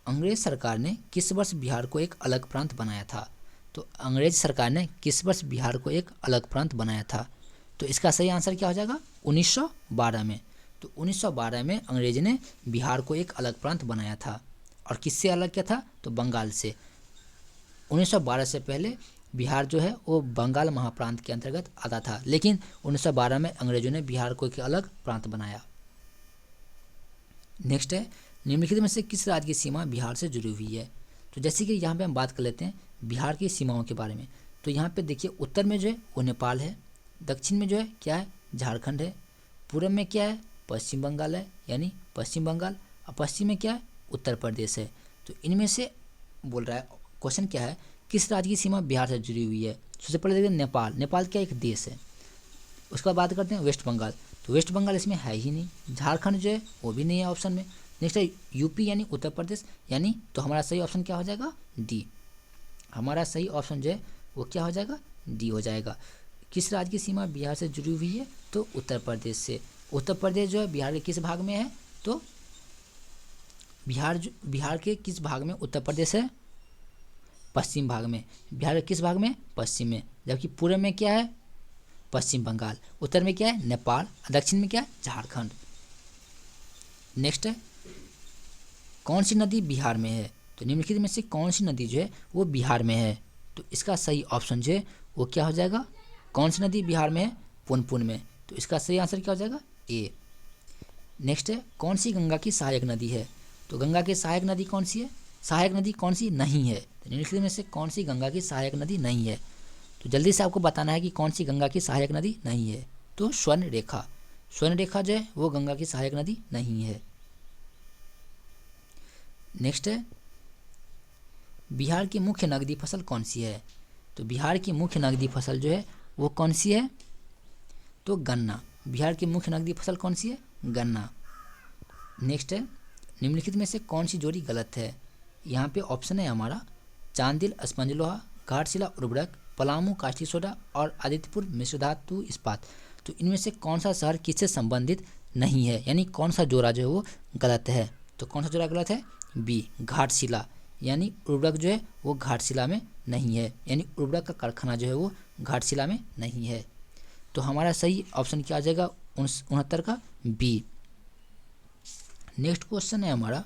अंग्रेज सरकार ने किस वर्ष बिहार को एक अलग प्रांत बनाया था? तो अंग्रेज सरकार ने किस वर्ष बिहार को एक अलग प्रांत बनाया था? तो इसका सही आंसर क्या हो जाएगा? 1912 में। तो 1912 में अंग्रेज ने बिहार को एक अलग प्रांत बनाया था। और किससे अलग किया था? तो बंगाल से। 1912 से पहले बिहार जो है वो बंगाल महाप्रांत के अंतर्गत आता था, लेकिन 1912 में अंग्रेजों ने बिहार को एक अलग प्रांत बनाया। नेक्स्ट है, निम्नलिखित में से किस राज्य की सीमा बिहार से जुड़ी हुई है? तो जैसे कि यहाँ पे हम बात कर लेते हैं बिहार की सीमाओं के बारे में। तो यहाँ पे देखिए, उत्तर में जो है वो नेपाल है, दक्षिण में जो है क्या है? झारखंड है, पूर्व में क्या है? पश्चिम बंगाल है, यानी पश्चिम बंगाल, और पश्चिम में क्या है? उत्तर प्रदेश है। तो इनमें से बोल रहा है, क्वेश्चन क्या है, किस राज्य की सीमा बिहार से जुड़ी हुई है? सबसे पहले देखिए नेपाल। नेपाल क्या एक देश है। उसके बाद बात करते हैं वेस्ट बंगाल। तो वेस्ट बंगाल इसमें है ही नहीं। झारखंड जो है वो भी नहीं है ऑप्शन में। नेक्स्ट है यूपी यानी उत्तर प्रदेश, यानी तो हमारा सही ऑप्शन क्या हो जाएगा? डी। हमारा सही ऑप्शन जो है वो क्या हो जाएगा? डी हो जाएगा। किस राज्य की सीमा बिहार से जुड़ी हुई है? तो उत्तर प्रदेश से। उत्तर प्रदेश जो है बिहार के किस भाग में है? तो बिहार के किस भाग में उत्तर प्रदेश है? पश्चिम भाग में। बिहार के किस भाग में? पश्चिम में। जबकि पूर्व में क्या है? पश्चिम बंगाल। उत्तर में क्या है? नेपाल। दक्षिण में क्या है? झारखंड। नेक्स्ट है, कौन सी नदी बिहार में है? तो निम्नलिखित में से कौन सी नदी जो है वो बिहार में है? तो इसका सही ऑप्शन जो है वो क्या हो जाएगा? कौन सी नदी बिहार में है? पुनपुन में। तो इसका सही आंसर क्या हो जाएगा? ए। नेक्स्ट है, कौन सी गंगा की सहायक नदी है? तो गंगा की सहायक नदी कौन सी है? सहायक नदी कौन सी नहीं है? तो निम्नलिखित में से कौन सी गंगा की सहायक नदी नहीं है? तो जल्दी से आपको बताना है कि कौन सी गंगा की सहायक नदी नहीं है। तो स्वर्ण रेखा। स्वर्ण रेखा जो है वो गंगा की सहायक नदी नहीं है। नेक्स्ट है, बिहार की मुख्य नकदी फसल कौन सी है? तो बिहार की मुख्य नकदी फसल जो है वो कौन सी है? तो गन्ना। बिहार की मुख्य नकदी फसल कौन सी है? गन्ना। नेक्स्ट है, निम्नलिखित में से कौन सी जोड़ी गलत है? यहाँ पे ऑप्शन है हमारा चांदिल स्पंज लोहा, घाटशिला उर्वरक, पलामू कास्टिक सोडा और आदित्यपुर मिश्र धातु इस्पात। तो इनमें से कौन सा शहर किससे संबंधित नहीं है, यानी कौन सा जोड़ा जो है वो गलत है? तो कौन सा जोड़ा गलत है? बी, घाटशिला, यानी उर्वरक जो है वो घाटशिला में नहीं है, यानी उर्वरक का कारखाना जो है वो घाटशिला में नहीं है। तो हमारा सही ऑप्शन क्या आ जाएगा? 69 का बी। नेक्स्ट क्वेश्चन है हमारा,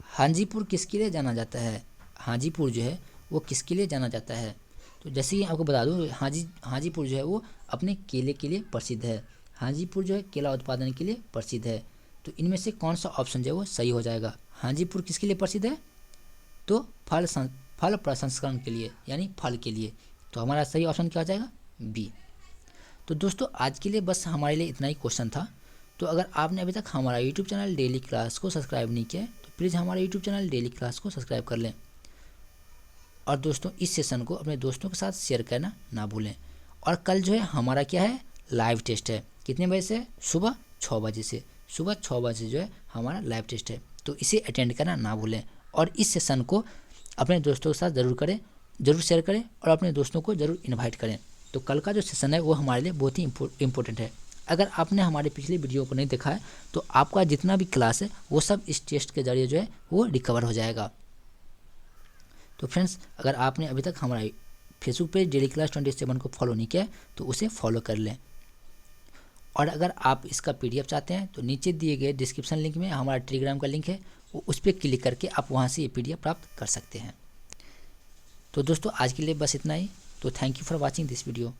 हाजीपुर किसके लिए जाना जाता है? हाजीपुर जो है वो किसके लिए जाना जाता है? तो जैसे कि आपको बता दूं, हाजीपुर जो है वो अपने केले के लिए प्रसिद्ध है। हाजीपुर जो है केला उत्पादन के लिए प्रसिद्ध है। तो इनमें से कौन सा ऑप्शन जो है वो सही हो जाएगा? हाजीपुर किसके लिए प्रसिद्ध है? तो फल प्रसंस्करण के लिए, यानी फल के लिए। तो हमारा सही ऑप्शन क्या हो जाएगा? बी। तो दोस्तों आज के लिए बस हमारे लिए इतना ही क्वेश्चन था। तो अगर आपने अभी तक हमारा यूट्यूब चैनल डेली क्लास को सब्सक्राइब नहीं किया है तो प्लीज़ हमारे यूट्यूब चैनल डेली क्लास को सब्सक्राइब कर लें। और दोस्तों इस सेशन को अपने दोस्तों के साथ शेयर करना ना भूलें। और कल जो है हमारा क्या है? लाइव टेस्ट है। कितने बजे से? सुबह 6 बजे से। सुबह 6 बजे जो है हमारा लाइव टेस्ट है, तो इसे अटेंड करना ना भूलें। और इस सेशन को अपने दोस्तों के साथ ज़रूर करें, ज़रूर शेयर करें और अपने दोस्तों को ज़रूर इन्वाइट करें। तो कल का जो सेशन है वो हमारे लिए बहुत ही इम्पोर्टेंट है। अगर आपने हमारे पिछले वीडियो को नहीं देखा है तो आपका जितना भी क्लास है वो सब इस टेस्ट के ज़रिए जो है वो रिकवर हो जाएगा। तो फ्रेंड्स, अगर आपने अभी तक हमारा फेसबुक पेज डेली क्लास 27 को फॉलो नहीं किया है तो उसे फॉलो कर लें। और अगर आप इसका PDF चाहते हैं तो नीचे दिए गए डिस्क्रिप्शन लिंक में हमारा टेलीग्राम का लिंक है, वो उस पर क्लिक करके आप वहाँ से ये PDF प्राप्त कर सकते हैं। तो दोस्तों आज के लिए बस इतना ही। तो thank you for watching this video.